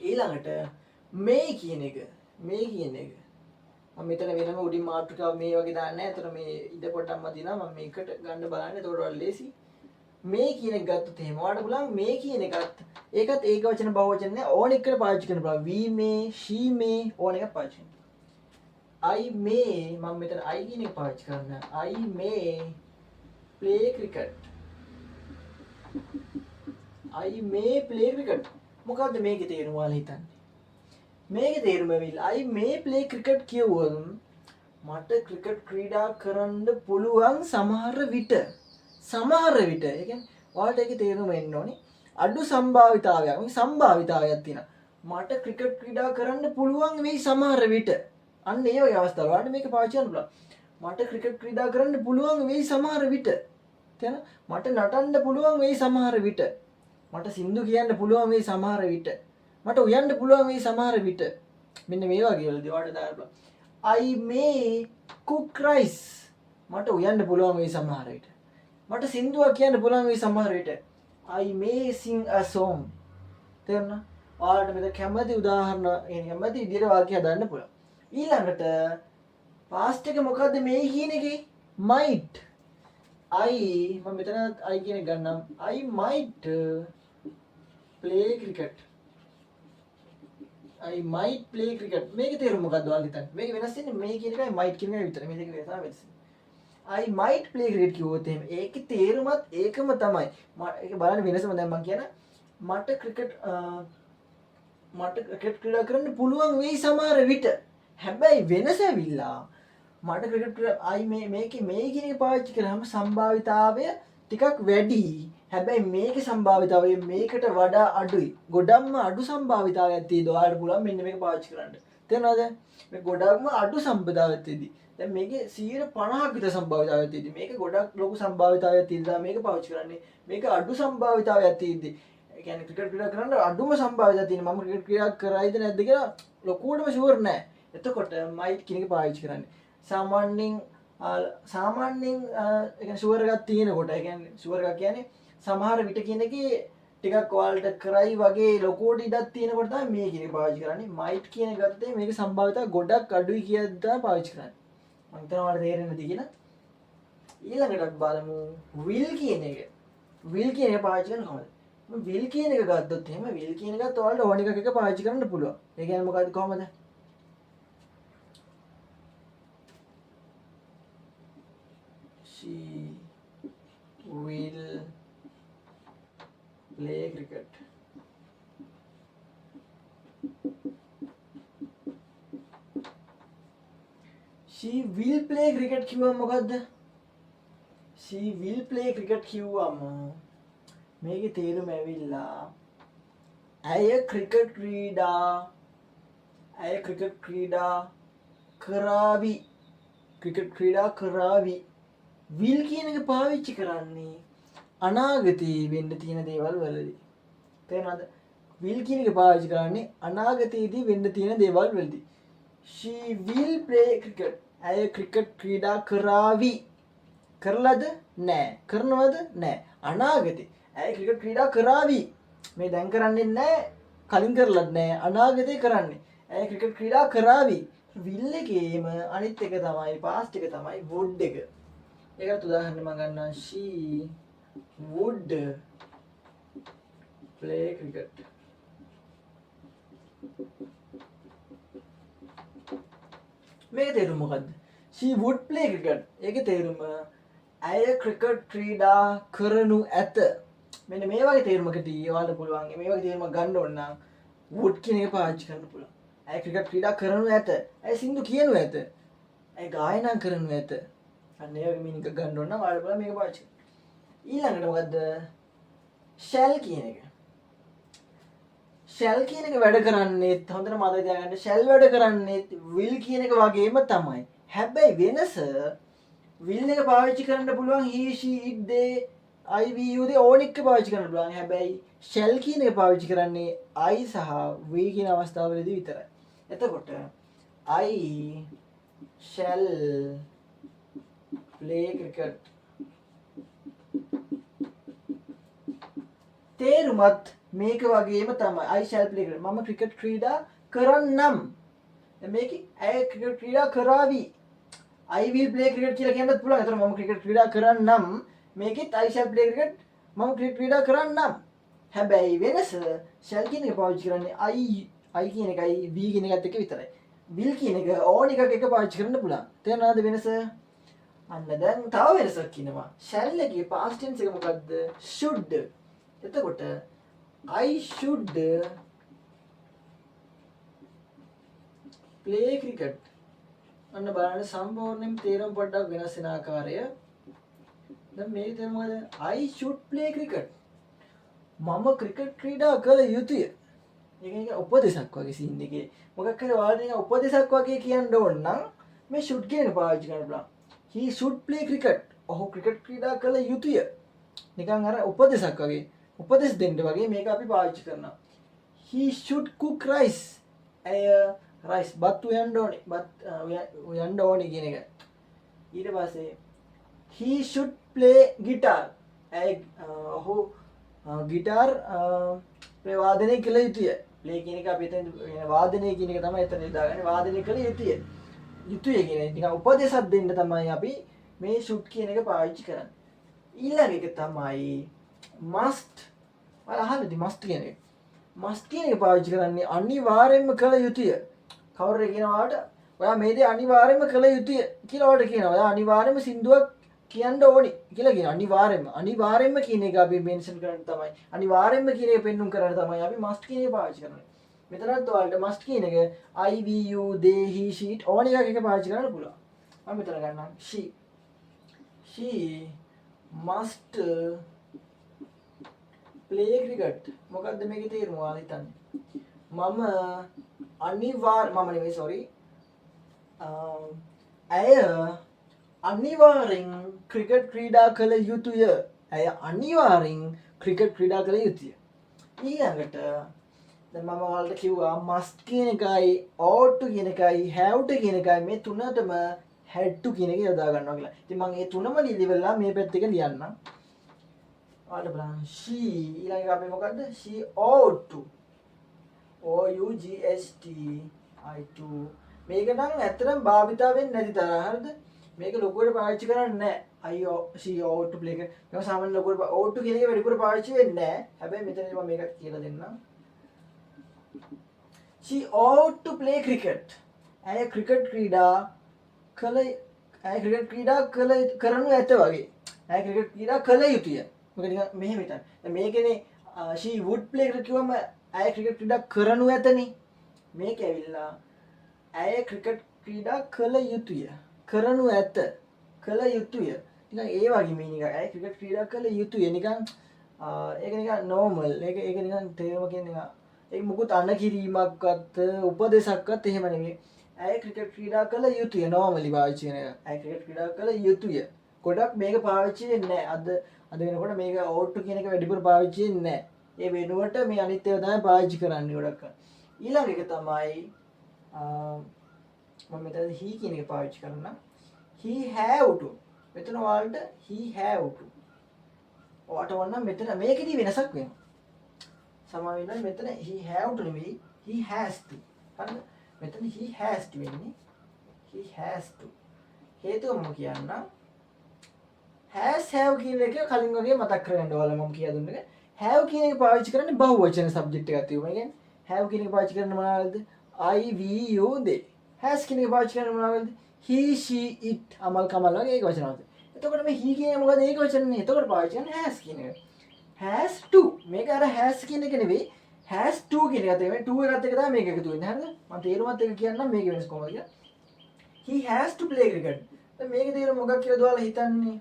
ඊළඟට මේ කියන එක මම මෙතන වෙනම උඩින් මාතෘකාව මේ වගේ දාන්නේ නැහැ. ඒතර මේ ඉඳ පොඩ්ඩක්ම දිනා මම මේකට ගන්න බලන්නේ. ඒතකොට ඔයාලා ලේසි. මේ කියන එක ගත්තොත් එහෙම ඔයාලට පුළුවන් මේ කියන එකත් ඒකත් ඒක වචන බහුව වචන නෑ ඕන එකට පාවිච්චි කරන්න පුළුවන්. we may, she may ඕන එකක් පාවිච්චි කරන්න. I may මම මෙතන I කියන එක පාවිච්චි කරන්න. I may play cricket. I may play cricket. මොකද්ද මේකේ තේරුම ඔයාලා හිතන්නේ? මේකේ තේරුම වෙන්නේ I may play cricket කියවොත් මට ක්‍රිකට් ක්‍රීඩා කරන්න පුළුවන් සමහර විට. ඒ කියන්නේ ඔයාලට ඒකේ තේරුම එන්න ඕනේ. අඩු සම්භාවිතාවයක්. මේ සම්භාවිතාවයක් තියෙනවා. මට ක්‍රිකට් ක්‍රීඩා කරන්න පුළුවන් වෙයි සමහර විට. අන්න ඒ වගේ අවස්ථාවල ඔයාලට මේක පාවිච්චි කරන්න පුළුවන්. මට ක්‍රිකට් ක්‍රීඩා කරන්න පුළුවන් වෙයි සමහර විට. තේන මට නටන්න පුළුවන් වෙයි සමහර විට. මට සින්දු කියන්න පුළුවන් වෙයි සමහර විට. මට උයන්න පුළුවන් වෙයි සමහර විට. මෙන්න මේ වගේ වලදී ඔයාලට දාන්න පුළුවන්. I may cook rice. මට උයන්න පුළුවන් වෙයි සමහර විට. මට සින්දුවක් කියන්න පුළුවන් වෙයි සමහර විට. I may sing a song. තේරුණා? ඔයාලට මෙතන කැමති උදාහරණ කැමති විදිහට වාක්‍ය හදන්න පුළුවන්. ඊළඟට past එක මොකද්ද මේ කියන එකේ? might. මම මෙතන I කියන එක ගන්නම්. I might play cricket. I might play cricket. මේකේ තේරුම මොකද්ද ඔයාලා හිතන්නේ? මේක වෙනස් වෙන්නේ මේ කියන එකයි might කියන එකයි විතරයි. මේ දෙක වෙනස් වෙනවා. I might play cricket කිව්වොත් එහෙම ඒකේ තේරුමත් ඒකම තමයි. ඒක බලන්න වෙනසම දැන් මම කියන මට ක්‍රිකට් ක්‍රීඩා කරන්න පුළුවන් වෙයි සමහර විට. හැබැයි වෙනස ඇවිල්ලා මට ක්‍රිකට් මේකේ මේ කියන එක පාවිච්චි කරාම සම්භාවිතාවය ටිකක් වැඩි. හැබැයි මේකේ සම්භාවිතාවය මේකට වඩා අඩුයි. ගොඩක්ම අඩු සම්භාවිතාවයක් තියෙනවා. ඔයාලට පුළුවන් මෙන්න මේක පාවිච්චි කරන්න. තේරෙනවද? මේ ගොඩක්ම අඩු සම්භාවිතාවයක් තියෙදි. දැන් මේකේ 50% විතර සම්භාවිතාවයක් තියෙදි. මේක ගොඩක් ලොකු සම්භාවිතාවයක් තියෙදි මේක පාවිච්චි කරන්නේ. මේක අඩු සම්භාවිතාවයක් තියෙදි. ඒ කියන්නේ ක්‍රිකට් ක්‍රීඩා කරන්න අඩුම සම්භාවිතාවක් තියෙන. මම ක්‍රිකට් ක්‍රීඩා කරයිද නැද්ද කියලා ලොකුවටම ෂුවර් නෑ. එතකොට මයිට් කියන එක පාවිච්චි කරන්නේ. සාමාන්‍යයෙන් ඒ කියන්නේ ෂුවර් එකක් තියෙනකොට ඒ කියන්නේ ෂුවර් එකක් කියන්නේ සමහර විට කියන එකේ ටිකක් ඔයාලට කරයි වගේ ලොකෝට ඉඩක් තියෙනකොට තමයි මේ කියන එක පාවිච්චි කරන්නේ. මයිට් කියන එක ගත්තේ මේක සම්භාවිතාව ගොඩක් අඩුයි කියලා තමයි පාවිච්චි කරන්නේ. මම හිතනවා ඔයාලට තේරෙන්නේ නැති කියලා. ඊළඟට බලමු will කියන එක. will කියන එක පාවිච්චි කරන්නේ කොහොමද? will කියන එක ගත්තොත් එහෙම will කියන එකත් ඔයාලට ඕන එකක පාවිච්චි කරන්න පුළුවන්. ඒ කියන්නේ මොකද්ද කොහොමද? She will play cricket. She will play cricket කිව්වම මොකද්ද? She will play cricket කිව්වම මේකේ තේරුම ඇවිල්ලා ඇය ක්‍රිකට් ක්‍රීඩා කරાવી. ක්‍රිකට් ක්‍රීඩා කරાવી. will කියන එක පාවිච්චි කරන්නේ අනාගතයේ වෙන්න තියෙන දේවල් වලදී. තේරෙනවද? will කියන එක පාවිච්චි කරන්නේ අනාගතයේදී වෙන්න තියෙන දේවල් වලදී. She will play cricket. ඇය ක්‍රිකට් ක්‍රීඩා කරાવી. කරලාද? නෑ. කරනවද? නෑ. අනාගතේ ඇය ක්‍රිකට් ක්‍රීඩා කරાવી. මේ දැන් කරන්නේ නෑ. කලින් කරලත් නෑ. අනාගතේ කරන්නේ. ඇය ක්‍රිකට් ක්‍රීඩා කරાવી. will එකේම අනිත් එක තමයි past එක තමයි would එක. ඒකට උදාහරණ මම ගන්නවා. She would play cricket. මේක තේරුම මොකද්ද? She would play cricket. ඒකේ තේරුම ඇය ක්‍රිකට් ක්‍රීඩා කරනු ඇත. මෙන්න මේ වගේ තේරුමකදී ඔයාලට පුළුවන් මේ වගේ තේරුමක් ගන්න ඕන නම් would කියන එක පාවිච්චි කරන්න පුළුවන්. ඇය ක්‍රිකට් ක්‍රීඩා කරනු ඇත. ඇය සින්දු කියනු ඇත. ඇය ගායනා කරනු ඇත. අන්න ඒ වගේ මීනින්ග් එක ගන්න ඕන නම් ඔයාලට බලන්න මේක පාවිච්චි කරන්න. ඊළඟට මොකද්ද? shall කියන එක. shall කියන එක වැඩ කරන්නේ හොඳට මතක තියාගන්න. shall වැඩ කරන්නේ will කියන එක වගේම තමයි. හැබැයි වෙනස will එක පාවිච්චි කරන්න පුළුවන් he she it they I we you they ඕන එක පාවිච්චි කරන්න පුළුවන්. හැබැයි shall කියන එක පාවිච්චි කරන්නේ I සහ we කියන අවස්ථාවලදී විතරයි. එතකොට I shall play cricket. තේරුමත් මේක වගේම තමයි I shall play cricket. මම ක්‍රිකට් ක්‍රීඩා කරන්නම්. මේක ඇය ක්‍රිකට් ක්‍රීඩා කරાવી. I will play cricket කියලා කියන්නත් පුළුවන්. ඒතර මම ක්‍රිකට් ක්‍රීඩා කරන්නම්. මේකෙත් I shall play cricket මම ක්‍රිකට් ක්‍රීඩා කරන්නම්. හැබැයි වෙනස shall කියන එක පාවිච්චි කරන්නේ I කියන එකයි be කියන එකත් එක්ක විතරයි. will කියන එක on එකක් එක පාවිච්චි කරන්න පුළුවන්. තේරෙනවද වෙනස? අන්න දැන් තව වෙනසක් කියනවා. shall එකේ past tense එක මොකද්ද? should. එතකොට I should play cricket. අන්න බලන්න සම්පූර්ණයෙන් තේරුම් පොඩ්ඩක් වෙනස් වෙන ආකාරය. දැන් මේක තේරුම මොකද? I should play cricket. මම ක්‍රිකට් ක්‍රීඩා කළ යුතුය. ඒක නිකන් උපදේශක් වගේ සීන් එකේ. මොකක් හරි ඔයාලට නිකන් උපදේශක් වගේ කියන්න ඕන නම් මේ should කියන එක පාවිච්චි කරන්න පුළුවන්. He should play cricket. ඔහු ක්‍රිකට් ක්‍රීඩා කළ යුතුය. නිකන් අර උපදේශක් වගේ. උපදේශ දෙන්න වගේ මේක අපි පාවිච්චි කරනවා. He should cook rice. ඇය රයිස් බත් උයන්න ඕනේ. බත් උයන්න ඕනේ කියන එක. ඊට පස්සේ he should play guitar. ඇය ඔහු ගිටාර් වාදනය කළ යුතුය. ප්ලේ කියන එක අපි එතන වාදනය කියන එක තමයි එතන දාගන්නේ. වාදනය කළ යුතුය. යුතුය කියන එක නිකන් උපදේශයක් දෙන්න තමයි අපි මේ should කියන එක පාවිච්චි කරන්නේ. ඊළඟ එක තමයි must. ඔයාලා අහන්නද must කියන එක? must කියන එක පාවිච්චි කරන්නේ අනිවාර්යයෙන්ම කළ යුතුය. කවුරු කියනවාට ඔයා මේ දේ අනිවාර්යයෙන්ම කළ යුතුය කියලා ඔයාලට කියනවා. ඔයා අනිවාර්යයෙන්ම සින්දුවක් කියන්න ඕනි කියලා කියන අනිවාර්යයෙන්ම කියන එක අපි මෙන්ෂන් කරන්න තමයි අනිවාර්යයෙන්ම කියන එක පෙන්වුම් කරන්න තමයි අපි must කියන එක පාවිච්චි කරන්නේ. මෙතනත් ඔයාලට must කියන එක I we you they he she it ඕන එකක් පාවිච්චි කරන්න පුළුවන්. මම මෙතන ගන්නම් she must play cricket. මොකද්ද මේකේ තේරුම ඔයාලා හිතන්නේ? මම ඇය අනිවාර්යෙන් ක්‍රිකට් ක්‍රීඩා කළ යුතුය. ඇය අනිවාර්යෙන් ක්‍රිකට් ක්‍රීඩා කළ යුතුය. ඊළඟට දැන් මම ඔයාලට කිව්වා must කියන එකයි ought කියන එකයි have to කියන එකයි මේ තුනටම had to කියන එක යොදා ගන්නවා කියලා. ඉතින් මම මේ තුනම ලියවිලා මේ පැත්ත එක ලියන්නම්. ඔයාලට බලන්න she ඊළඟ අපි මොකද්ද? she ought to OUGST I2 මේක නම් ඇත්තටම භාවිතා වෙන්නේ නැති තරහ. හරිද? මේක ලොකුවට පාවිච්චි කරන්නේ නැහැ. she ought to play. මේක සාමාන්‍ය ලොකුවට ought to කියන එක වැඩිපුර පාවිච්චි වෙන්නේ නැහැ. හැබැයි මෙතනදී මම මේකත් කියලා දෙන්නම්. she ought to play cricket. ඇය ක්‍රිකට් ක්‍රීඩා කරනු ඇත වගේ. ඇය ක්‍රිකට් ක්‍රීඩා කළ යුතුය. මොකද නිකන් මෙහෙම හිතන්න. දැන් මේකනේ she would play cricket කිව්වම ඇය ක්‍රිකට් ක්‍රීඩා කරනු ඇතනේ. මේක ඇවිල්ලා ඇය ක්‍රිකට් ක්‍රීඩා කළ යුතුය. කරනු ඇත. කළ යුතුය. නිකන් ඒ වගේ මීනින් එකක්. ඇය ක්‍රිකට් ක්‍රීඩා කළ යුතුය. නිකන් ඒක නිකන් normal. ඒක නිකන් තේරුම කියන්නේ නිකන් ඒක මුකුත් අනකිරීමක්වත් උපදේශක්වත් එහෙම නෙමෙයි. ඇය ක්‍රිකට් ක්‍රීඩා කළ යුතුය. normally පාවිච්චි කරන එක. ඇය ක්‍රිකට් ක්‍රීඩා කළ යුතුය. ගොඩක් මේක පාවිච්චි වෙන්නේ නැහැ. අද වෙනකොට මේක ought to කියන එක වැඩිපුර පාවිච්චි වෙන්නේ නැහැ. ඒ වෙනුවට මේ අනිත් ඒවා තමයි පාවිච්චි කරන්නේ ගොඩක්. ඊළඟ එක තමයි මම මෙතන he කියන එක පාවිච්චි කරනවා. he have to. මෙතන ඔයාලට he have to. ඔයාලට වන්න මෙතන මේකෙදි වෙනසක් වෙනවා. සමහර වෙලාවට මෙතන he have to නෙවෙයි he has to. හරිද? මෙතන he has to වෙන්නේ. he has to. හේතුව මම කියන්නම්. has have කියන එක කලින් වගේ මතක් කරගන්න ඕලා මම කියලා දුන්නේ. have කියන එක පාවිච්චි කරන්නේ බහුවචන සබ්ජෙක්ට් එකක් තියෙනවා. ඒ කියන්නේ have කියන එක පාවිච්චි කරන්නේ මොනවාද? I we you they. has කියන එක පාවිච්චි කරන්නේ මොනවාද? he she it Amal Kamal වගේ ඒක වචන වලට. එතකොට මේ he කියන්නේ මොකද? ඒක වචනේ. එතකොට පාවිච්චි කරන්නේ has කියන එක. has to. මේක අර has කියන එක නෙවෙයි. has to කියන එක තමයි 2 එකත් එක තමයි මේක එකතු වෙන්නේ. හරිද? මම තේරුමත් එක කියන්නම් මේක වෙනස් කොහොමද කියලා. he has to play cricket. දැන් මේකේ තේරුම මොකක්ද කියලා ඔයාලා හිතන්නේ?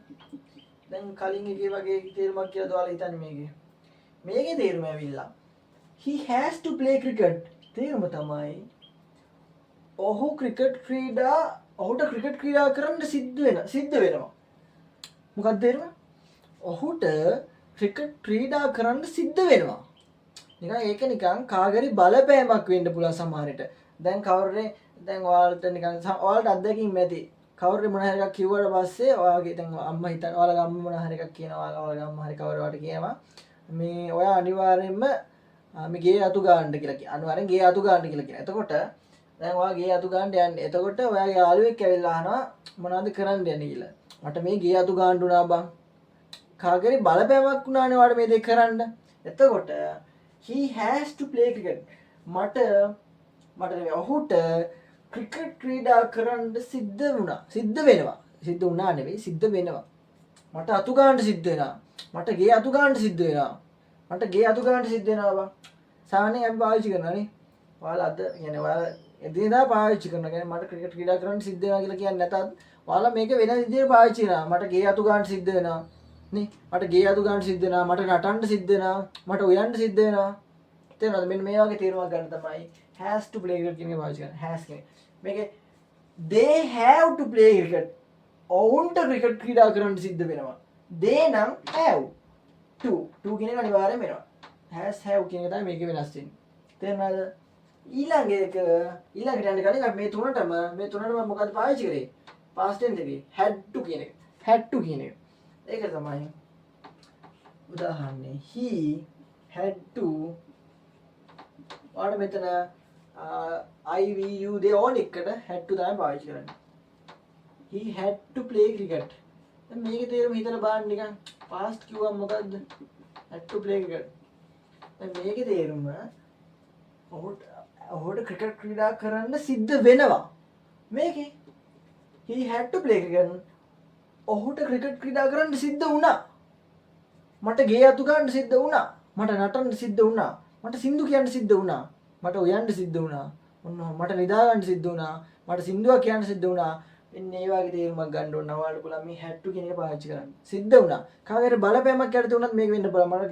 දැන් කලින් එකේ වගේ තේරුමක් කියලා ඔයාලා හිතන්නේ මේකේ. මේකේ තේරුම ඇවිල්ලා he has to play cricket. තේරුම තමයි ඔහුට ක්‍රිකට් ක්‍රීඩා කරන්න සිද්ධ වෙනවා. මොකක්ද තේරුම? ඔහුට ක්‍රිකට් ක්‍රීඩා කරන්න සිද්ධ වෙනවා. නිකන් ඒක නිකන් කාගරි බලපෑමක් වෙන්න පුළුවන් සමහර විට. දැන් ඔයාලට නිකන් ඔයාලට අත්දැකීම් ඇති. කවුරු මොන හරි එකක් කිව්වට පස්සේ ඔයාගේ දැන් අම්මා හිතන ඔයාලගේ අම්මා මොන හරි එකක් කියනවා. ඔයාලගේ අම්මා හරි කවුරු වට කියනවා. මේ ඔයා අනිවාර්යයෙන්ම මේ ගේ අතු ගන්න කියලා කියන. අනිවාර්යෙන් ගේ අතු ගන්න කියලා කියන. එතකොට දැන් ඔයා ගේ අතු ගන්න යන්නේ. එතකොට ඔයාගේ යාළුවෙක් ඇවිල්ලා අහනවා මොනවද කරන්න යන්නේ කියලා. මට මේ ගේ අතු ගන්න උනා බං. කාගේ බලපෑමක් වුණානේ ඔයාලට මේ දෙක කරන්න. එතකොට he has to play cricket. මට නෙමෙයි ඔහුට ක්‍රිකට් ක්‍රීඩා කරන්න සිද්ධ වුණා. සිද්ධ වෙනවා. සිද්ධ වුණා නෙවෙයි සිද්ධ වෙනවා. මට අතු ගන්න සිද්ධ වෙනවා. මට ගේ අතු ගන්න සිද්ධ වෙනවා. මට ගේ අතු ගන්න සිද්ධ වෙනවා බං. සාමාන්‍යයෙන් අපි පාවිච්චි කරනවානේ. ඔයාලා අද කියන්නේ ඔයාලා එදිනෙදා පාවිච්චි කරනවා. කියන්නේ මට ක්‍රිකට් ක්‍රීඩා කරන්න සිද්ධ වෙනවා කියලා කියන්නේ නැතත් ඔයාලා මේක වෙන විදිහට පාවිච්චි කරනවා. මට ගේ අතු ගන්න සිද්ධ වෙනවා. නේ මට ගේ අතු ගන්න සිද්ධ වෙනවා. මට නටන්න සිද්ධ වෙනවා. මට උයන්න සිද්ධ වෙනවා. තේරෙනවද? මෙන්න මේ වගේ තේරුමක් ගන්න තමයි has to play cricket කියන එක පාවිච්චි කරන්නේ. has කියන්නේ මේකේ they have to play cricket. ඔවුන්ට ක්‍රිකට් ක්‍රීඩා කරන්න සිද්ධ වෙනවා. they නම් have to කියන එක අනිවාර්යෙන් වෙනවා. has have කියන එක තමයි මේකේ වෙනස් වෙන්නේ. තේරුණාද? ඊළඟට යන්න කලින් අපි මේ තුනටම මොකද්ද පාවිච්චි කරේ? past tense එකේ had to කියන එක. had to කියන එක. ඒක තමයි උදාහරණේ he had to ඔයාලා මෙතන I V U they all එකට had to තමයි පාවිච්චි කරන්නේ. He had to play cricket. දැන් මේකේ තේරුම හිතලා බලන්න නිකන් past කිව්වම මොකද්ද? had to play cricket. දැන් මේකේ තේරුම ඔහුට ක්‍රිකට් ක්‍රීඩා කරන්න සිද්ධ වෙනවා. මේකේ he had to play cricket. ඔහුට ක්‍රිකට් ක්‍රීඩා කරන්න සිද්ධ වුණා. මට ගේ අතු ගන්න සිද්ධ වුණා. මට නටන්න සිද්ධ වුණා. මට සින්දු කියන්න සිද්ධ වුණා. මට උයන්න සිද්ධ වුණා. මට නිදා ගන්න සිද්ධ වුණා. මට සින්දුවක් කියන්න සිද්ධ වුණා. මෙන්න ඒ වගේ තේරුමක් ගන්න ඕන. ඔයාලට පුළුවන් මේ had to කියන එක පාවිච්චි කරන්න. සිද්ධ වුණා. කාගෙන් බලපෑමක් යටතේ වුණත් මේක වෙන්න පුළුවන්. මට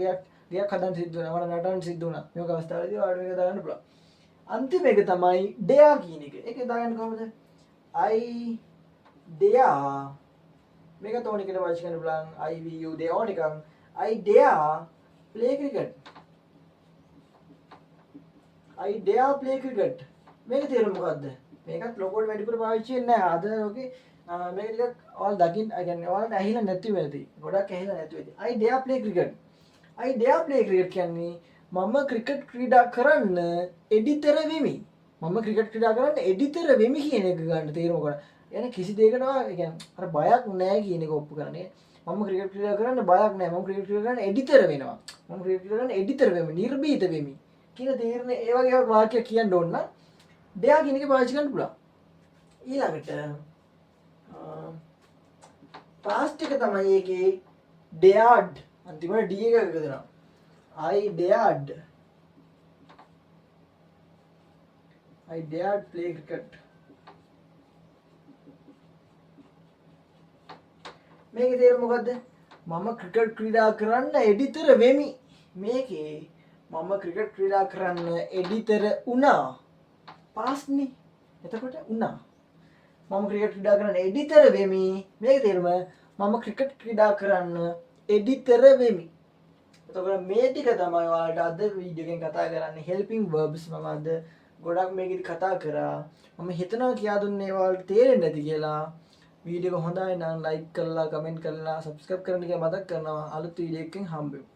ගයක් හදන්න සිද්ධ වුණා. මට නටන්න සිද්ධ වුණා. මේක අවස්ථාවේදී ඔයාලට මේක දාගන්න පුළුවන්. අන්තිම එක තමයි dare කියන එක. ඒක දාගන්න කොහොමද? I dare මේක තෝරන එකට පාවිච්චි කරන්න පුළුවන්. I V U they all නිකන් I dare play cricket. I dare play cricket. මේක තේරුම මොකද්ද? මේකත් ලොකෝට වැඩිපුර පාවිච්චි වෙන්නේ නැහැ. අද ලෝකේ මේක ටිකක් ඔයාලා දකින්න, කියන්නේ ඔයාලට ඇහිලා නැති වෙලදී. ගොඩක් ඇහිලා නැති වෙදී. I dare play cricket. I dare play cricket කියන්නේ මම ක්‍රිකට් ක්‍රීඩා කරන්න එඩිතර වෙමි. මම ක්‍රිකට් ක්‍රීඩා කරන්න එඩිතර වෙමි කියන එක ගන්න තේරුම කරා. يعني කිසි දෙයකට يعني අර බයක් නැහැ කියන එක ඔප්පු කරන්නේ. මම ක්‍රිකට් ක්‍රීඩා කරන්න බයක් නැහැ. මම ක්‍රිකට් ක්‍රීඩා කරන්න එඩිතර වෙනවා. මම ක්‍රිකට් ක්‍රීඩා කරන්න එඩිතර වෙමි. නිර්භීත වෙමි. කියන තේරෙන්නේ ඒ වගේ වාක්‍යයක් කියන්න ඕන නම් dare කියන එක පාවිච්චි කරන්න පුළුවන්. ඊළඟට past එක තමයි ඒකේ dared අන්තිමට d එක එකතු වෙනවා. I dared play cricket. මේකේ තේරුම මොකද්ද? මම ක්‍රිකට් ක්‍රීඩා කරන්න එඩිතර වෙමි. මේකේ මම ක්‍රිකට් ක්‍රීඩා කරන්න එඩිතර වුණා. past නේ. එතකොට වුණා. මම ක්‍රිකට් ක්‍රීඩා කරන්න එඩිතර වෙමි. මේකේ තේරුම මම ක්‍රිකට් ක්‍රීඩා කරන්න එඩිතර වෙමි. එතකොට මේ ටික තමයි ඔයාලට අද වීඩියෝ එකෙන් කතා කරන්නේ helping verbs. මම අද ගොඩක් මේකෙදි කතා කරා. මම හිතනවා කියා දුන්නේ ඔයාලට තේරෙන්නේ නැති කියලා. වීඩියෝ එක හොඳයි නම් like කරලා, comment කරලා, subscribe කරන්න කියලා මතක් කරනවා. අලුත් වීඩියෝ එකකින් හම්බෙමු.